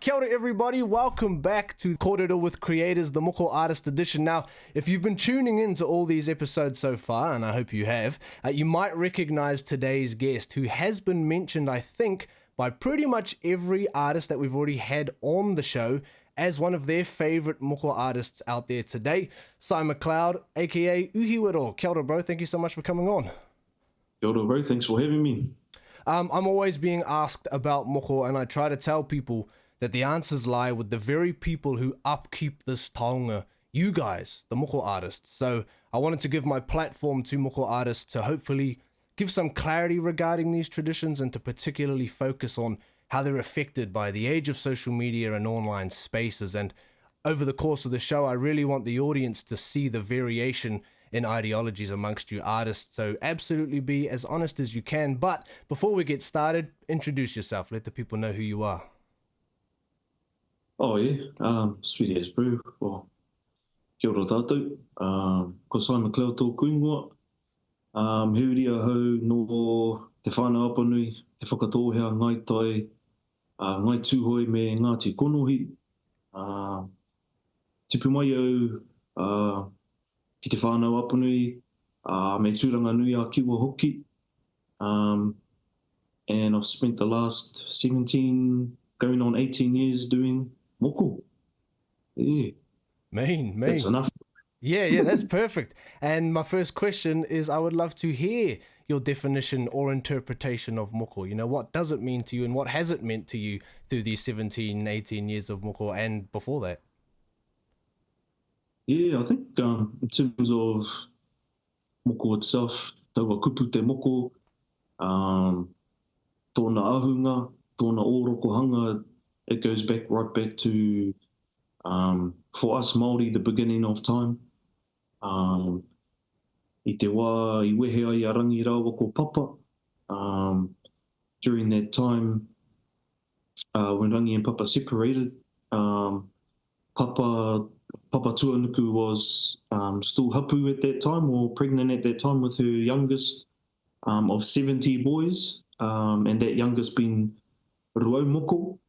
Kia ora everybody, welcome back to Kōrero with Creators, the Moko Artist Edition. Now, if you've been tuning in to all these episodes so far, and I hope you have, you might recognize today's guest, who has been mentioned, I think, by pretty much every artist that we've already had on the show as one of their favorite Moko artists out there today. Simon McLeod, aka Uhiwero. Kia ora, bro, thank you so much for coming on. Kia ora, bro, thanks for having me. I'm always being asked about Moko, and I try to tell people that the answers lie with the very people who upkeep this taonga, you guys, the Moko artists. So I wanted to give my platform to Moko artists to hopefully give some clarity regarding these traditions and to particularly focus on how they're affected by the age of social media and online spaces. And over the course of the show, I really want the audience to see the variation in ideologies amongst you artists. So absolutely be as honest as you can. But before we get started, introduce yourself. Let the people know who you are. Oh yeah, sweet as bro. Well, kia ora tātou. Ko Simon McLeod tōku ingoa. Heuri ahau no te whānau apanui, te whakatōhea, ngai tai, ngai tūhoi me Ngāti Konohi. Tipu mai au ki te whānau apanui, me tūranga nui a kiwa hoki. And I've spent the last 17, going on 18 years doing Moko. Yeah. Mean. That's enough. Yeah, that's perfect. And my first question is, I would love to hear your definition or interpretation of Moko. You know, what does it mean to you and what has it meant to you through these 17, 18 years of Moko and before that? Yeah, I think in terms of Moko itself, taua kupu te Moko, tōna ahunga, tōna ōrokohanga, it goes right back to, for us Māori, the beginning of time. I te wā, I wehe ai a Rangirawa ko Papa. During that time, when Rangi and Papa separated, Papa Tuanuku was still hapu at that time, or pregnant at that time with her youngest of 70 boys, and that youngest being Ruau Moko.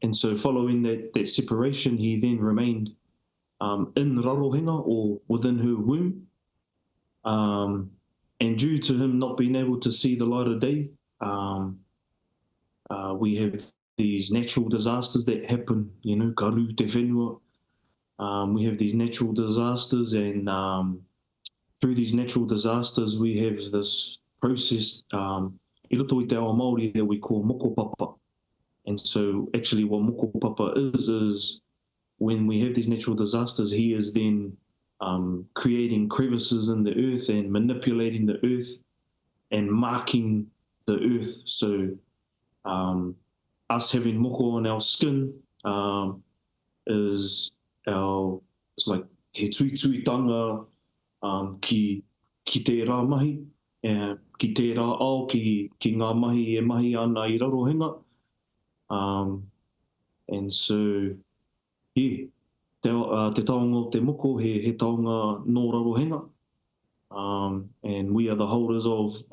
And so following that separation, he then remained in Rarohenga or within her womb. And due to him not being able to see the light of day, we have these natural disasters that happen, you know, karu te whenua. We have these natural disasters, and through these natural disasters, we have this process, I roto i te awa Māori, that we call Moko Papa. And so actually what Moko Papa is when we have these natural disasters, he is then creating crevices in the earth and manipulating the earth and marking the earth. So us having Moko on our skin is it's like he tuituitanga ki te rā mahi, ki te rā ao, ki ngā mahi e mahi ana i Rarohenga. And so, yeah, te taonga o te Moko, he taonga no Rarohenga. And we are the holders of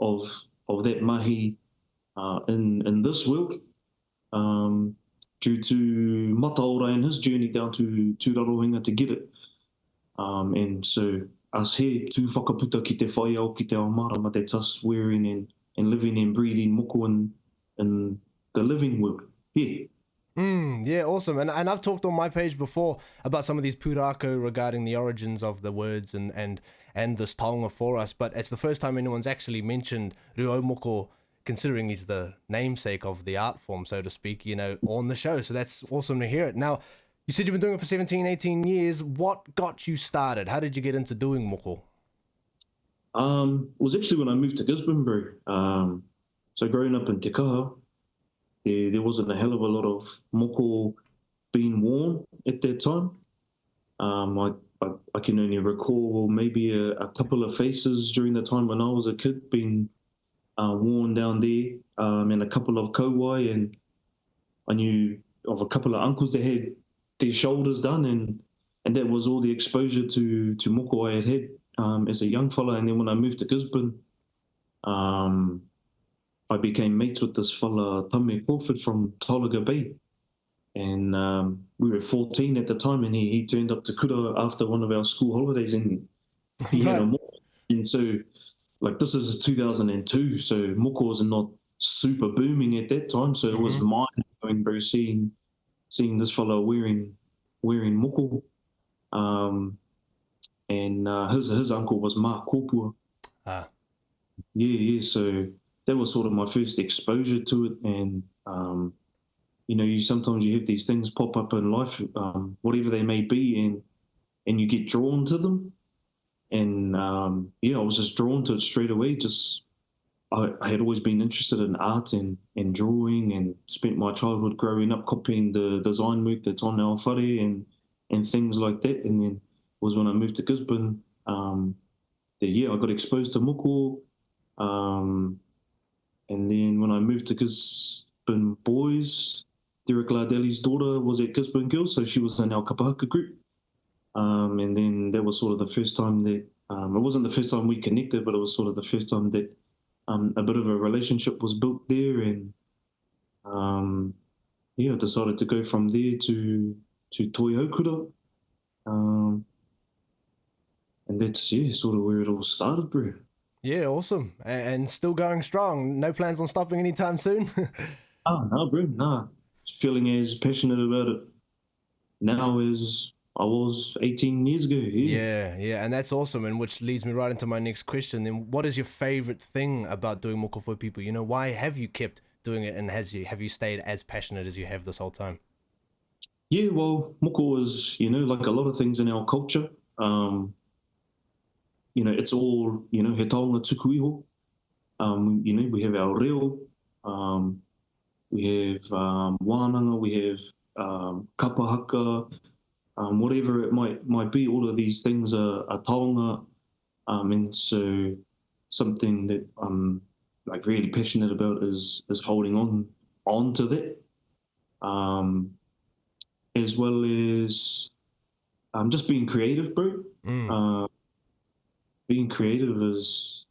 that mahi in this world, due to Mataora and his journey down to Rarohenga to get it. And so, us here, tū whakaputa ki te whaiao, ki te ao marama, that's us wearing and living and breathing Moko in the living world. Yeah. Yeah, awesome. And I've talked on my page before about some of these pūrākau regarding the origins of the words and this taonga for us, but it's the first time anyone's actually mentioned Ruau Moko, considering he's the namesake of the art form, so to speak, you know, on the show. So that's awesome to hear it. Now, you said you've been doing it for 17, 18 years. What got you started? How did you get into doing Moko? It was actually when I moved to Gisborne, bro. So growing up in Te Kaha, there wasn't a hell of a lot of Moko being worn at that time. I can only recall maybe a couple of faces during the time when I was a kid being worn down there, and a couple of kauai, and I knew of a couple of uncles that had their shoulders done, and that was all the exposure to Moko I had as a young fella. And then when I moved to Gisborne, I became mates with this fella, Tame Crawford from Taulaga Bay. and we were 14 at the time, and he turned up to Kura after one of our school holidays, and he had a Right. moko. And so, like, this is 2002, so moko was not super booming at that time, so it was Mm-hmm. mind-blowing, bro, seeing this fellow wearing moko. Um, and his uncle was Ma Kopua. Ah. Yeah. So that was sort of my first exposure to it, and you know, you sometimes you have these things pop up in life, whatever they may be, and you get drawn to them. And yeah, I was just drawn to it straight away. Just I had always been interested in art and drawing, and spent my childhood growing up copying the design work that's on our whare and things like that. And then was when I moved to Gisborne, that yeah, I got exposed to moko. Um, and then when I moved to Gisborne Boys, Derek Lardelli's daughter was at Gisborne Girls, so she was in our kapahaka group. And then that was sort of the first time that it wasn't the first time we connected, but it was sort of the first time that a bit of a relationship was built there. And yeah, I decided to go from there to Toi Haukura. Um, and that's yeah, sort of where it all started, bro. Yeah, awesome. And still going strong. No plans on stopping anytime soon? Ah, no, bro, nah. Feeling as passionate about it now as I was 18 years ago. Yeah. Yeah, yeah, and that's awesome, and which leads me right into my next question. Then, what is your favorite thing about doing moko for people? You know, why have you kept doing it, and have you stayed as passionate as you have this whole time? Yeah, well, moko is, you know, like a lot of things in our culture. You know, it's all, you know, he taonga tuku iho. You know, we have our reo, um, we have wānanga, we have kapahaka, whatever it might be. All of these things are taonga, and so something that I'm like really passionate about is holding on to that, um, as well as just being creative, bro. Mm. Uh, Being creative is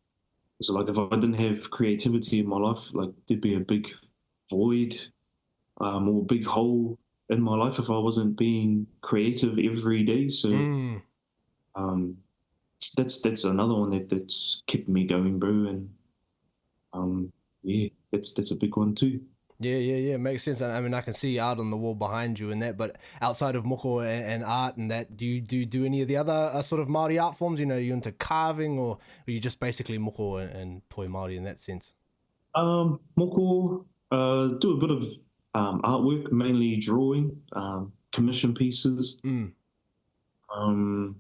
like if I didn't have creativity in my life, like there'd be a big void or big hole in my life if I wasn't being creative every day. So Mm. um, that's another one that's kept me going, bro. And yeah, that's a big one too. Yeah, yeah, yeah. Makes sense. I mean, I can see art on the wall behind you and that. But outside of moko and art and that, do any of the other sort of Māori art forms? You know, are you into carving, or are you just basically moko and toi Māori in that sense? Moko, do a bit of artwork, mainly drawing, commission pieces, Mm. um,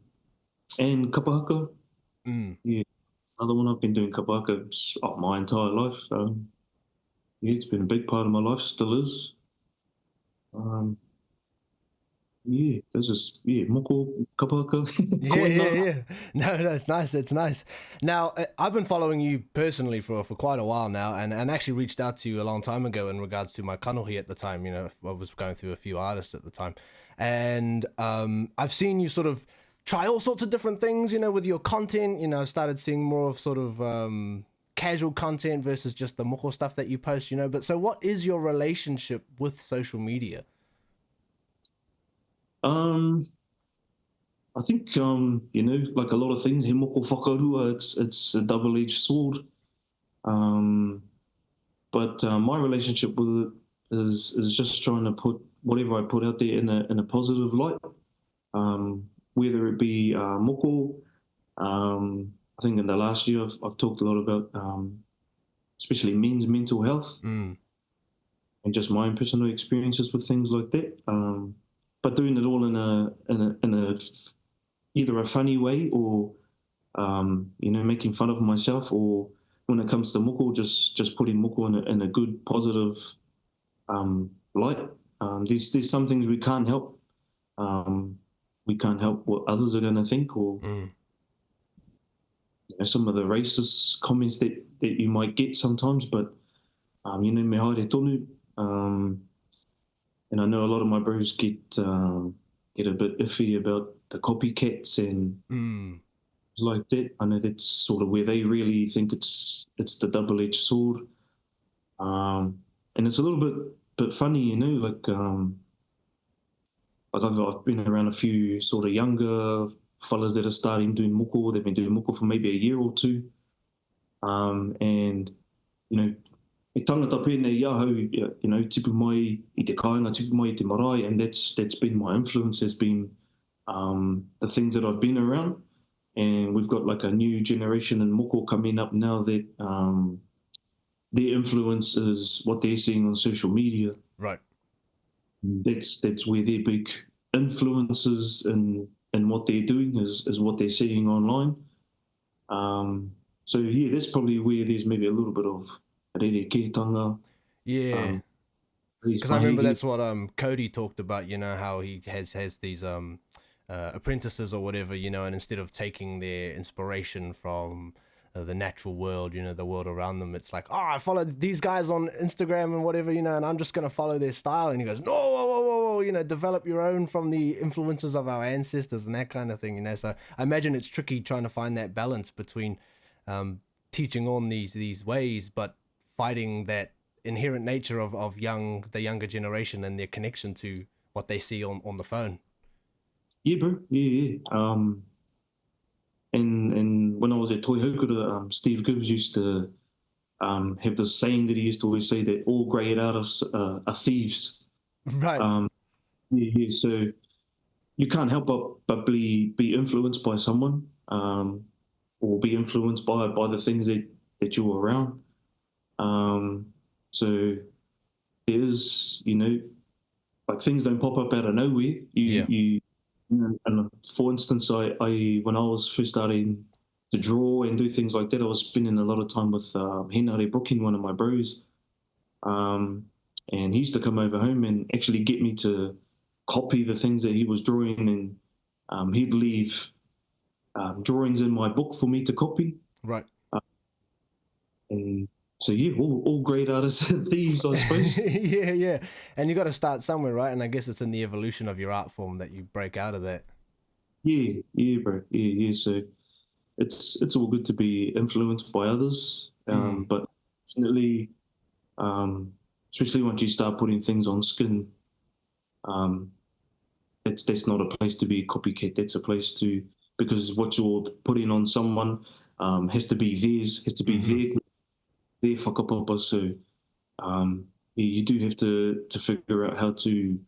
and kapahaka. Mm. Yeah, another one I've been doing kapahaka my entire life. Yeah, it's been a big part of my life, still is. Um, yeah, there's just yeah, moko kapahaka, Yeah, yeah, koina. yeah. No, that's nice. That's nice. Now, I've been following you personally for quite a while now, and actually reached out to you a long time ago in regards to my kanohi at the time. You know, I was going through a few artists at the time, and I've seen you sort of try all sorts of different things. You know, with your content. You know, I started seeing more of sort of casual content versus just the moko stuff that you post. You know, but so what is your relationship with social media? Um, I think you know, like a lot of things, he moko whakarua, it's a double-edged sword. Um, but my relationship with it is just trying to put whatever I put out there in a positive light, whether it be moko. I think in the last year I've talked a lot about especially men's mental health Mm. and just my own personal experiences with things like that. But doing it all in a either a funny way or you know, making fun of myself, or when it comes to moko, just putting moko in a good positive light. There's some things we can't help. Um, we can't help what others are going to think, or Mm. you know, some of the racist comments that you might get sometimes. But you know, me haere tonu. And I know a lot of my bros get a bit iffy about the copycats and Mm. like that. I know that's sort of where they really think it's the double-edged sword, and it's a little bit funny, you know, like like I've been around a few sort of younger fellas that are starting doing moko. They've been doing moko for maybe a year or two. And, you know, e tangata pēnei iahau, you know, tipu mai I te kāinga, tipu mai I te marae, and that's been my influence, has been the things that I've been around. And we've got like a new generation in moko coming up now that their influence is what they're seeing on social media. Right. That's where their big influences in what they're doing is what they're seeing online. So yeah, that's probably where there's maybe a little bit of rerekētanga. Yeah. These Because I remember behaviours. that's what Cody talked about, you know, how he has these apprentices or whatever, you know, and instead of taking their inspiration from the natural world, you know, the world around them, it's like, oh, I follow these guys on Instagram and whatever, you know, and I'm just going to follow their style. And he goes, no, whoa, whoa, whoa, whoa, you know, develop your own from the influences of our ancestors and that kind of thing, you know. So I imagine it's tricky trying to find that balance between teaching on these ways, but fighting that inherent nature of the younger generation and their connection to what they see on the phone. Yeah, bro. Yeah. And when I was at Toi Haukura, Steve Gibbs used to have this saying that he used to always say that all great artists are thieves. Right. Yeah. So you can't help but be influenced by someone, or be influenced by the things that you're around. So there's, you know, like things don't pop up out of nowhere. And for instance, I when I was first starting to draw and do things like that, I was spending a lot of time with Henare Brooking, one of my bros, and he used to come over home and actually get me to copy the things that he was drawing, and he'd leave drawings in my book for me to copy. Right. And so yeah, all great artists are thieves, I suppose. Yeah. And you got to start somewhere, right? And I guess it's in the evolution of your art form that you break out of that. Yeah, bro. Yeah. So it's all good to be influenced by others, but definitely, especially once you start putting things on skin, that's not a place to be a copycat. That's a place to, because what you're putting on someone has to be theirs, has to be their whakapapa. So you do have to figure out how to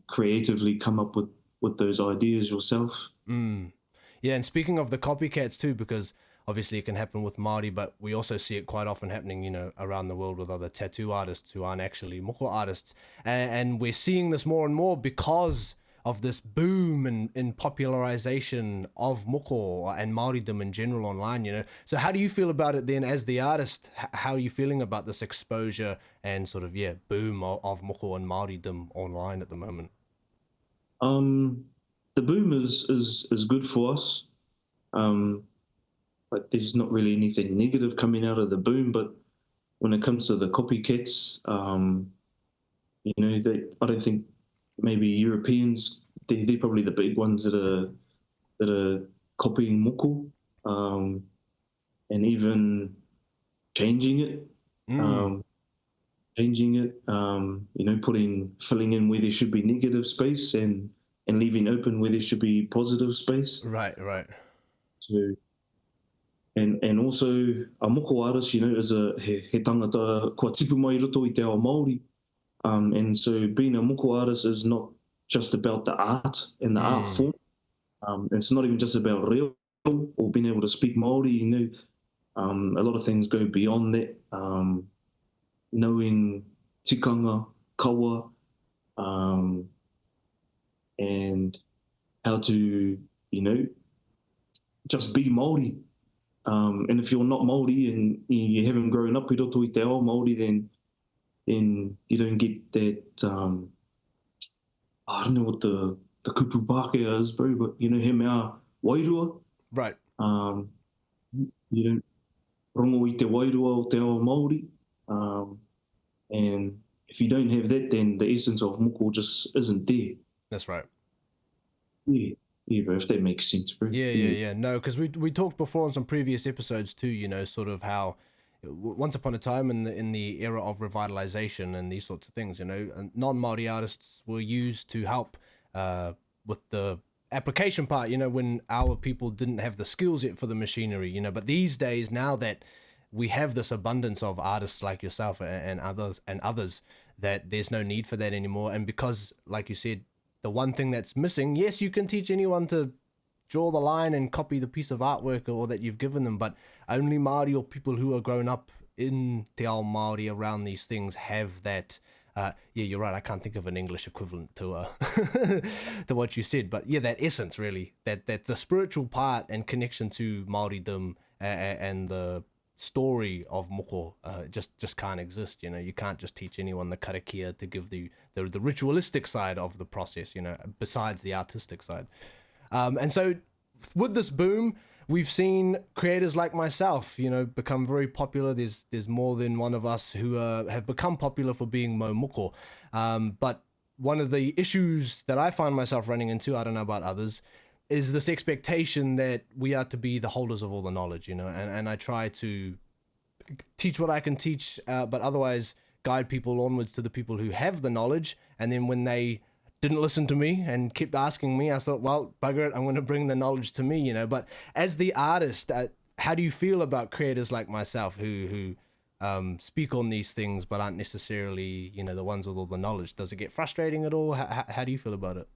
creatively come up with those ideas yourself. Yeah, and speaking of the copycats too, because obviously it can happen with Māori, but we also see it quite often happening, you know, around the world with other tattoo artists who aren't actually moko artists. And we're seeing this more and more because of this boom in popularization of moko and Māoridom in general online, you know. So how do you feel about it then as the artist? How are you feeling about this exposure and sort of, boom of moko and Māoridom online at the moment? The boom is good for us. Like there's not really anything negative coming out of the boom, but when it comes to the copycats, you know, I don't think maybe Europeans, they're probably the big ones that are copying moko, and even changing it. You know, filling in where there should be negative space and leaving open where there should be positive space. Right. So, and also a moko artist, you know, is he tangata kua tipu mai roto I te ao Māori. And so being a moko artist is not just about the art and the art form. It's not even just about reo or being able to speak Māori, you know. A lot of things go beyond that. Knowing tikanga, kawa, and how to, you know, just be Māori. And if you're not Māori and you haven't grown up I roto I te ao Māori, then you don't get that, I don't know what the kupu Pākehā is, bro, but, you know, he mea wairua. Right. You don't rongo I te wairua o te ao Māori. And if you don't have that, then the essence of moko just isn't there. That's right. Yeah, bro, if that makes sense, bro. Yeah. No, because we talked before on some previous episodes too, you know, sort of how once upon a time in the era of revitalization and these sorts of things, non-Maori artists were used to help with the application part, when our people didn't have the skills yet for the machinery, but these days, now that we have this abundance of artists like yourself and others, that there's no need for that anymore. And because, like you said, the one thing that's missing, yes, you can teach anyone to draw the line and copy the piece of artwork or that you've given them, but only Māori or people who are grown up in te ao Māori around these things have that. Yeah, you're right. I can't think of an English equivalent to to what you said, but yeah, that essence really, that the spiritual part and connection to Māoridom and the story of moko just can't exist. You can't just teach anyone the karakia to give the ritualistic side of the process, besides the artistic side. And so with this boom, we've seen creators like myself, become very popular. There's more than one of us who have become popular for being moko. But one of the issues that I find myself running into, I don't know about others, is this expectation that we are to be the holders of all the knowledge, and I try to teach what I can teach, but otherwise guide people onwards to the people who have the knowledge. And then when they didn't listen to me and kept asking me, I thought, well, bugger it, I'm going to bring the knowledge to me, But as the artist, how do you feel about creators like myself who speak on these things but aren't necessarily, the ones with all the knowledge? Does it get frustrating at all? How do you feel about it?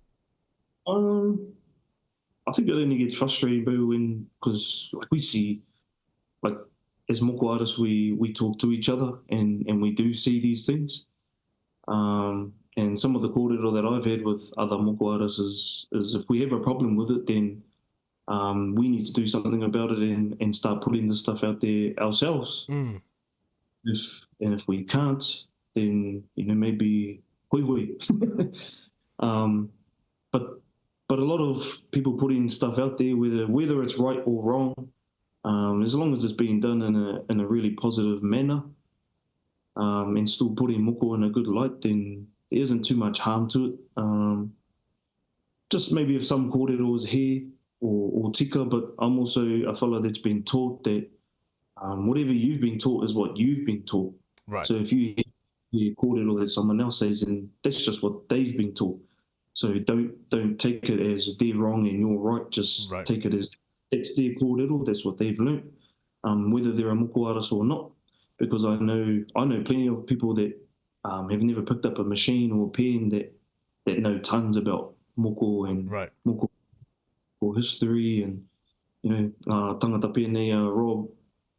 I think it only gets frustrating, because like we see, like as moko artists, we talk to each other and we do see these things. And some of the kōrero that I've had with other moko artists is if we have a problem with it, then we need to do something about it and start putting the stuff out there ourselves. Mm. If we can't, then maybe hoi hoi. But a lot of people putting stuff out there, whether it's right or wrong, as long as it's being done in a really positive manner, and still putting moko in a good light, then there isn't too much harm to it. Just maybe if some kōrero is here or tika, but I'm also a fellow that's been taught that whatever you've been taught is what you've been taught. Right. So if you hear kōrero that someone else says, then that's just what they've been taught. So don't take it as they're wrong and you're right. Just take it as it's their kōrero, that's what they've learnt, whether they're a moko artist or not. Because I know plenty of people that have never picked up a machine or a pen that know tons about moko and moko or history and tangata pēnei Rob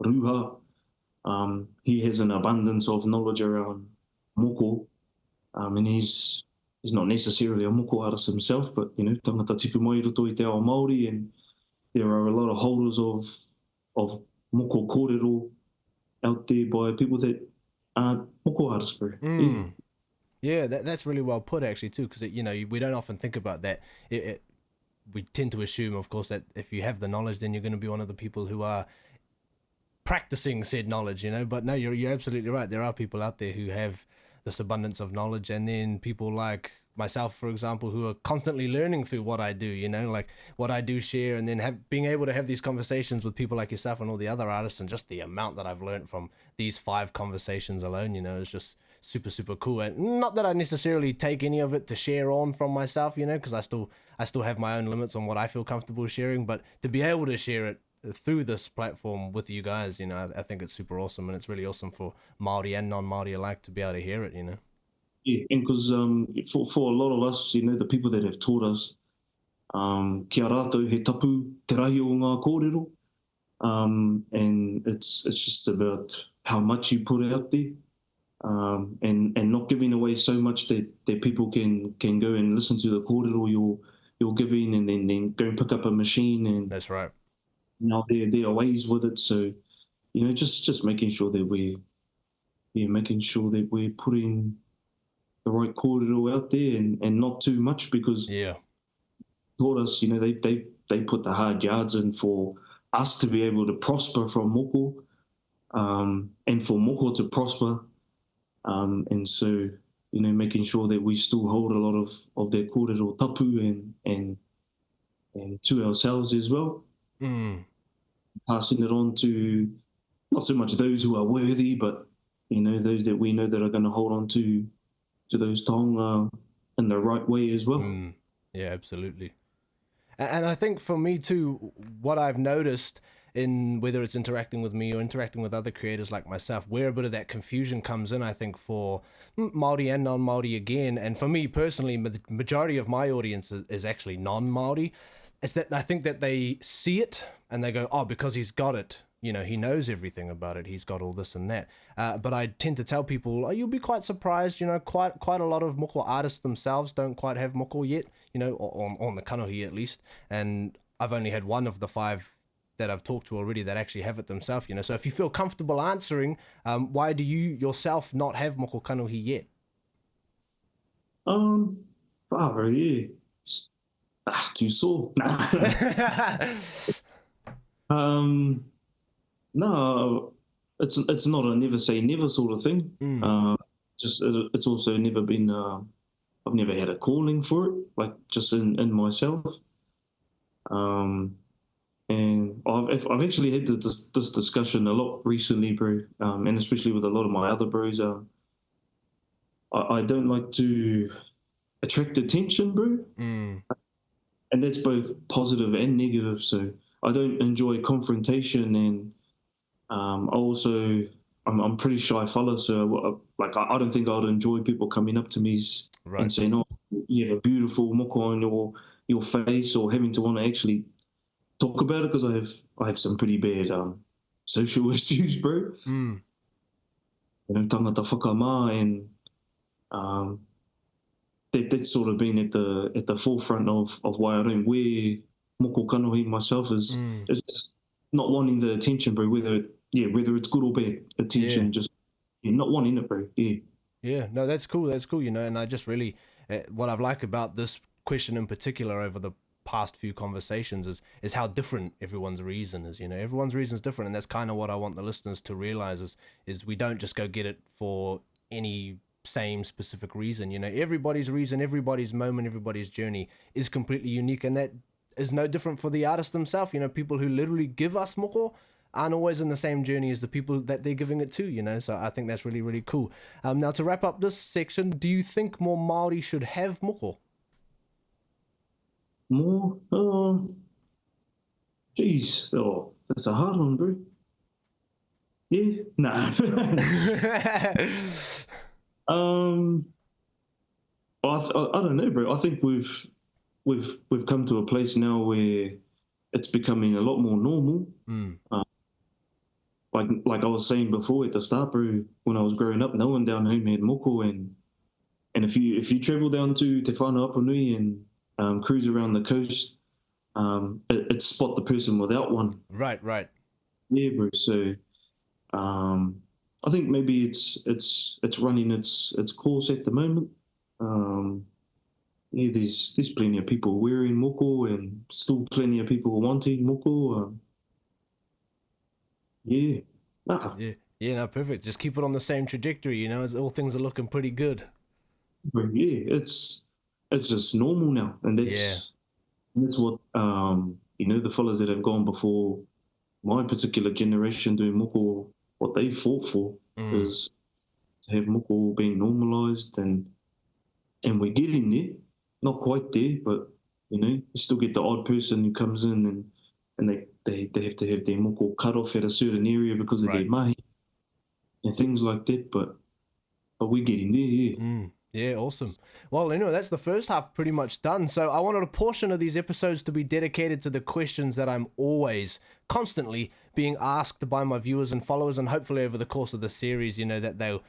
Ruha. He has an abundance of knowledge around moko, and he's not necessarily a moko artist himself, but tangata tipu mai roto i te ao Māori, and there are a lot of holders of moko kōrero out there by people that aren't moko artists. Yeah, that's really well put actually too, because we don't often think about that. We tend to assume, of course, that if you have the knowledge, then you're going to be one of the people who are practicing said knowledge, But no, you're absolutely right. There are people out there who have this abundance of knowledge, and then people like myself, for example, who are constantly learning through what I do, like what I do share, and then being able to have these conversations with people like yourself and all the other artists, and just the amount that I've learned from these 5 conversations alone, is just super, super cool. And not that I necessarily take any of it to share on from myself, because I still have my own limits on what I feel comfortable sharing, but to be able to share it through this platform with you guys, I think it's super awesome, and it's really awesome for Māori and non-Māori alike to be able to hear it, Yeah, and because for a lot of us, the people that have taught us, kia rātou he tapu te rahi o ngā kōrero, and it's just about how much you put out there, and not giving away so much that people can go and listen to the kōrero you're giving, and then go and pick up a machine, and that's right. There are ways with it. So just making sure that we're putting the right kōrero out there and not too much, because taught us, they put the hard yards in for us to be able to prosper from moko, and for moko to prosper, and so making sure that we still hold a lot of their kōrero tapu and to ourselves as well, passing it on to not so much those who are worthy, but those that we know that are going to hold on to those taonga in the right way as well. Yeah, absolutely. And I think for me too, what I've noticed in whether it's interacting with me or interacting with other creators like myself, where a bit of that confusion comes in, I think for Māori and non-Māori again, and for me personally, the majority of my audience is actually non-Māori, is that I think that they see it and they go, oh, because he's got it, he knows everything about it, he's got all this and that. But I tend to tell people, oh, you'll be quite surprised, quite a lot of moko artists themselves don't quite have moko yet, on the kanohi at least. And I've only had one of the 5 that I've talked to already that actually have it themselves, So if you feel comfortable answering, why do you yourself not have moko kanohi yet? Bro, yeah. Too sore. No, it's not a never say never sort of thing. Just it's also never been. I've never had a calling for it, like just in myself. And I've actually had this discussion a lot recently, bro, and especially with a lot of my other bros. I don't like to attract attention, bro, and that's both positive and negative. So I don't enjoy confrontation, and I'm pretty shy fella, so I don't think I'd enjoy people coming up to me and saying, "Oh, you have a beautiful moko on your face," or having to want to actually talk about it, because I have some pretty bad social issues, bro. Tangata whakamā, and that's sort of been at the forefront of why I don't wear moko kanohi myself, is just not wanting the attention, bro. Whether it's good or bad attention, just not wanting it, bro. Yeah, no, that's cool. That's cool, and I just really, what I've liked about this question in particular over the past few conversations is how different everyone's reason is. Everyone's reason is different, and that's kind of what I want the listeners to realize is we don't just go get it for any same specific reason. Everybody's reason, everybody's moment, everybody's journey is completely unique, and that is no different for the artist themselves. People who literally give us moko aren't always in the same journey as the people that they're giving it to, so I think that's really, really cool. Now, to wrap up this section, do you think more Māori should have moko? More? Jeez. Oh, that's a hard one, bro. Yeah? Nah. I don't know, bro. I think we've come to a place now where it's becoming a lot more normal. Like I was saying before at the start, bro, when I was growing up, no one down home had moko, and if you travel down to Te Whānau Apanui and cruise around the coast, it's spot the person without one. Right. Yeah, bro. So I think maybe it's running its course at the moment. There's plenty of people wearing moko, and still plenty of people wanting moko. Yeah. No, perfect. Just keep it on the same trajectory, as all things are looking pretty good. But yeah, it's just normal now, and that's what the fellas that have gone before my particular generation doing moko, what they fought for is to have moko being normalized, and we're getting there. Not quite there, but you still get the odd person who comes in and they have to have their moko cut off at a certain area because of their mahi and things like that. But we're getting there, yeah. Yeah, awesome. Well, anyway, that's the first half pretty much done. So I wanted a portion of these episodes to be dedicated to the questions that I'm always, constantly being asked by my viewers and followers, and hopefully over the course of the series, that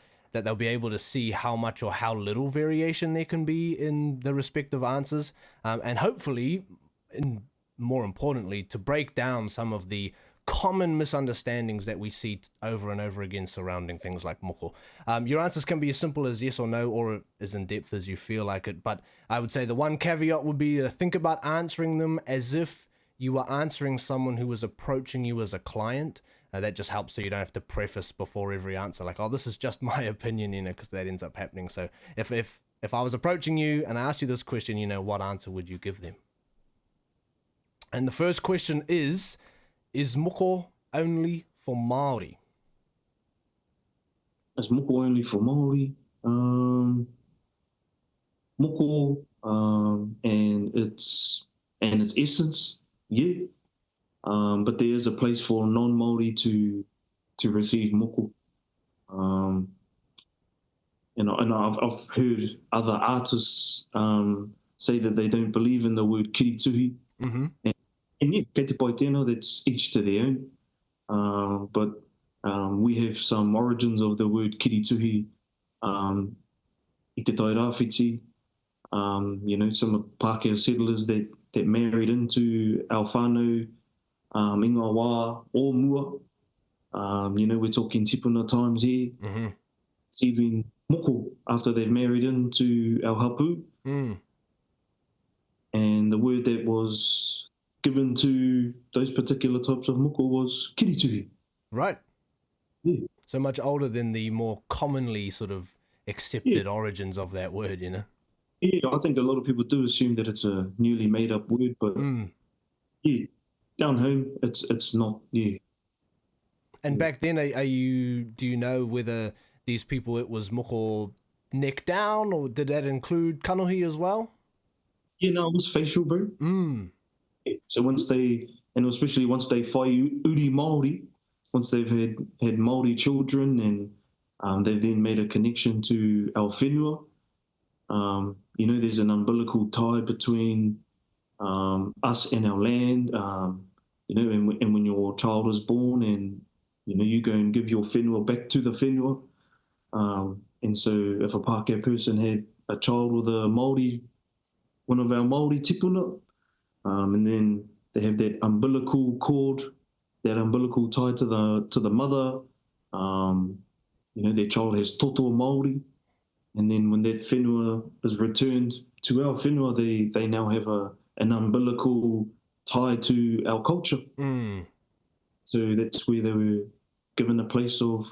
they'll be able to see how much or how little variation there can be in the respective answers, and hopefully, and more importantly, to break down some of the common misunderstandings that we see over and over again surrounding things like moko. Your answers can be as simple as yes or no, or as in depth as you feel like it, but I would say the one caveat would be to think about answering them as if you were answering someone who was approaching you as a client. That just helps, so you don't have to preface before every answer like, oh, this is just my opinion, because that ends up happening. So if I was approaching you and I asked you this question, what answer would you give them? And the first question is moko only for Māori? is moko only for Māori? Moko and its essence, yeah. But there is a place for non-Māori to receive moko. And I've heard other artists say that they don't believe in the word kirituhi. Mm-hmm. And yeah, kei te pai tēnā, that's each to their own. But we have some origins of the word kirituhi i te tai rāwhiti. Some Pākehā settlers that married into our whānau, i ngā wā o mua. We're talking tipuna times here. Mm-hmm. Receiving moko after they've married into our hapu. And the word that was given to those particular types of moko was kirituhi. Right. Yeah. So much older than the more commonly sort of accepted origins of that word, you know? Yeah, I think a lot of people do assume that it's a newly made up word, but yeah, down home, it's not, yeah. And back then, do you know whether these people, it was moko neck down, or did that include kanohi as well? Yeah, no, it was facial, bro. Yeah, so especially once they whai uri Māori, once they've had Māori children and they've then made a connection to our whenua, there's an umbilical tie between us and our land, and when your child is born and, you go and give your whenua back to the whenua. And so if a Pākehā person had a child with one of our Māori tipuna, and then they have that umbilical cord, that umbilical tie to the mother, their child has toto Māori, and then when that whenua is returned to our whenua, they now have an umbilical tie to our culture. So that's where they were given a place of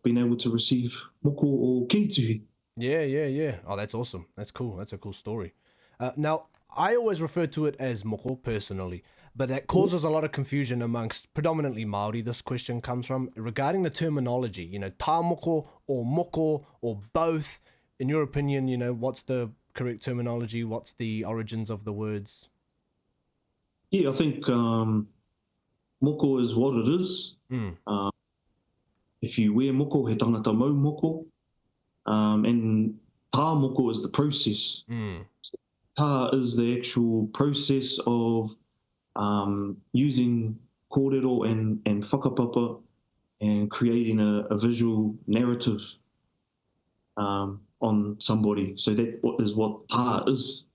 being able to receive moko or kirituhi. Yeah. Oh, that's awesome. That's cool. That's a cool story. Now, I always refer to it as moko personally, but that causes a lot of confusion amongst predominantly Māori. This question comes from regarding the terminology, tā moko or both. In your opinion, what's the correct terminology? What's the origins of the words? Yeah, I think moko is what it is. If you wear moko, he tangata mau moko. And tā moko is the process. Tā is the actual process of using kōrero and whakapapa and creating a visual narrative on somebody. So that is what tā is.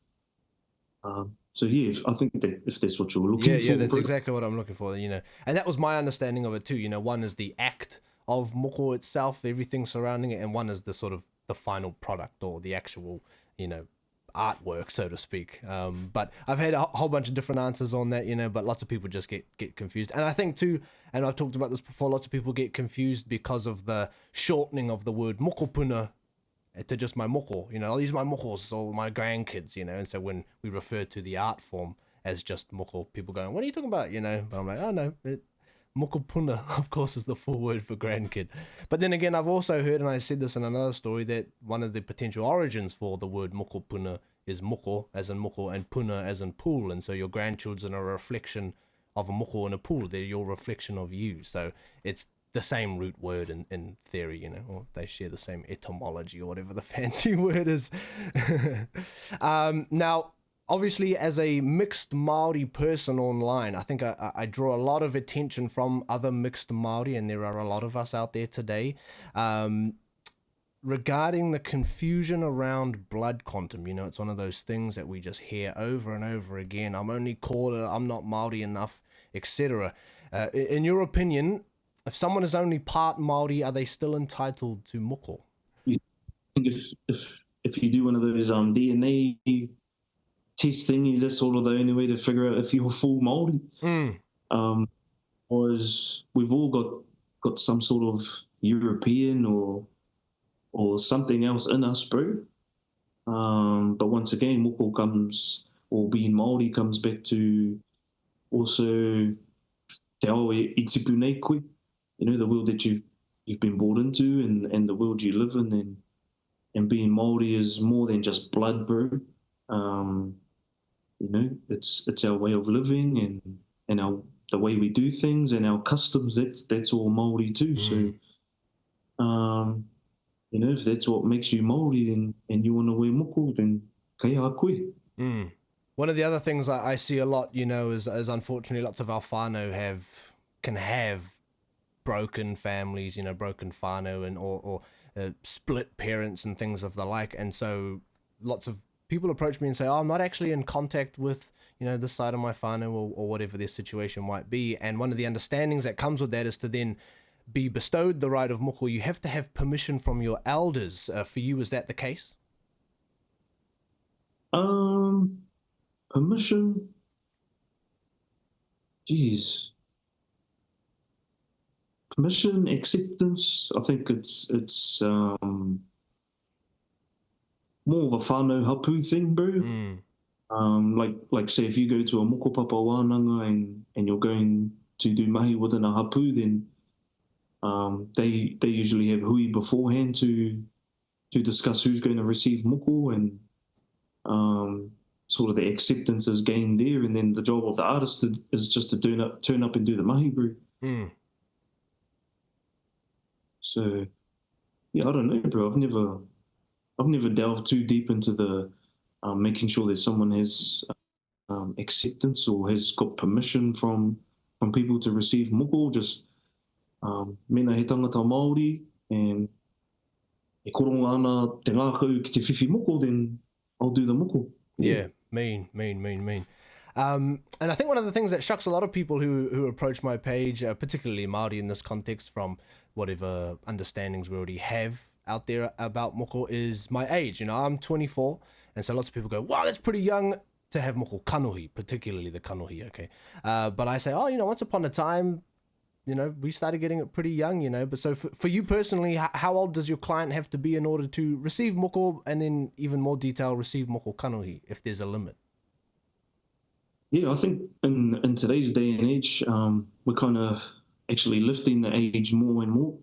So yeah, I think that if that's what you're looking for. Yeah, that's exactly what I'm looking for, And that was my understanding of it too. One is the act of moko itself, everything surrounding it, and one is the sort of the final product or the actual, artwork, so to speak. But I've had a whole bunch of different answers on that, but lots of people just get confused. And I think too, and I've talked about this before, lots of people get confused because of the shortening of the word mokopuna to just my moko. I'll use my mokos or my grandkids, and so when we refer to the art form as just moko, people going, what are you talking about, But I'm like, oh no, mokopuna, of course, is the full word for grandkid. But then again, I've also heard, and I said this in another story, that one of the potential origins for the word mokopuna is moko, as in moko, and puna, as in pool. And so your grandchildren are a reflection of a moko in a pool. They're your reflection of you. So it's the same root word in theory, or they share the same etymology or whatever the fancy word is. Now, obviously, as a mixed Māori person online, I think I draw a lot of attention from other mixed Māori, and there are a lot of us out there today, regarding the confusion around blood quantum. It's one of those things that we just hear over and over again. I'm only Kōrero, I'm not Māori enough, etc. In your opinion, if someone is only part Māori, are they still entitled to moko? I think if you do one of those DNA test thingies, that's sort of the only way to figure out if you're full Māori. Was we've all got some sort of European or something else in us, bro. But once again, moko comes, or being Māori comes back to also te awe i tipu nei koe, the world that you've you've been brought into and the world you live in, and being Māori is more than just blood, bro. You know, it's our way of living and the way we do things and our customs. That's all Māori too. So, you know, if that's what makes you Māori, then and you want to wear moko, then kei a koe. One of the other things I see a lot, you know, is unfortunately lots of our whānau can have broken families, you know, broken whānau and or split parents and things of the like. And so lots of people approach me and say, oh, I'm not actually in contact with, you know, this side of my whānau or whatever their situation might be. And one of the understandings that comes with that is to then be bestowed the right of moko. You have to have permission from your elders. For you, is that the case? Permission? Jeez. Permission, acceptance, I think it's more of a whānau hapu thing, bro. Like say if you go to a moko papa wānanga and you're going to do mahi within a hapu, then they usually have hui beforehand to discuss who's going to receive moko, and sort of the acceptance is gained there, and then the job of the artist is just to turn up and do the mahi, bro. So yeah, I don't know, bro. I've never delved too deep into the making sure that someone has acceptance or has got permission from people to receive moko. Just mena he tangata Māori, and e koronga ana te ngākau ki te whiwhi moko, then I'll do the moko. Yeah, mean. And I think one of the things that shocks a lot of people who approach my page, particularly Māori in this context, from whatever understandings we already have out there about moko, is my age. You know, I'm 24, and so lots of people go, wow, that's pretty young to have moko kanohi, particularly the kanohi, okay? But I say, oh, you know, once upon a time, you know, we started getting it pretty young, you know. But so for you personally, how old does your client have to be in order to receive moko, and then even more detail, receive moko kanohi, if there's a limit? Yeah, I think in today's day and age, we're kind of actually lifting the age more and more.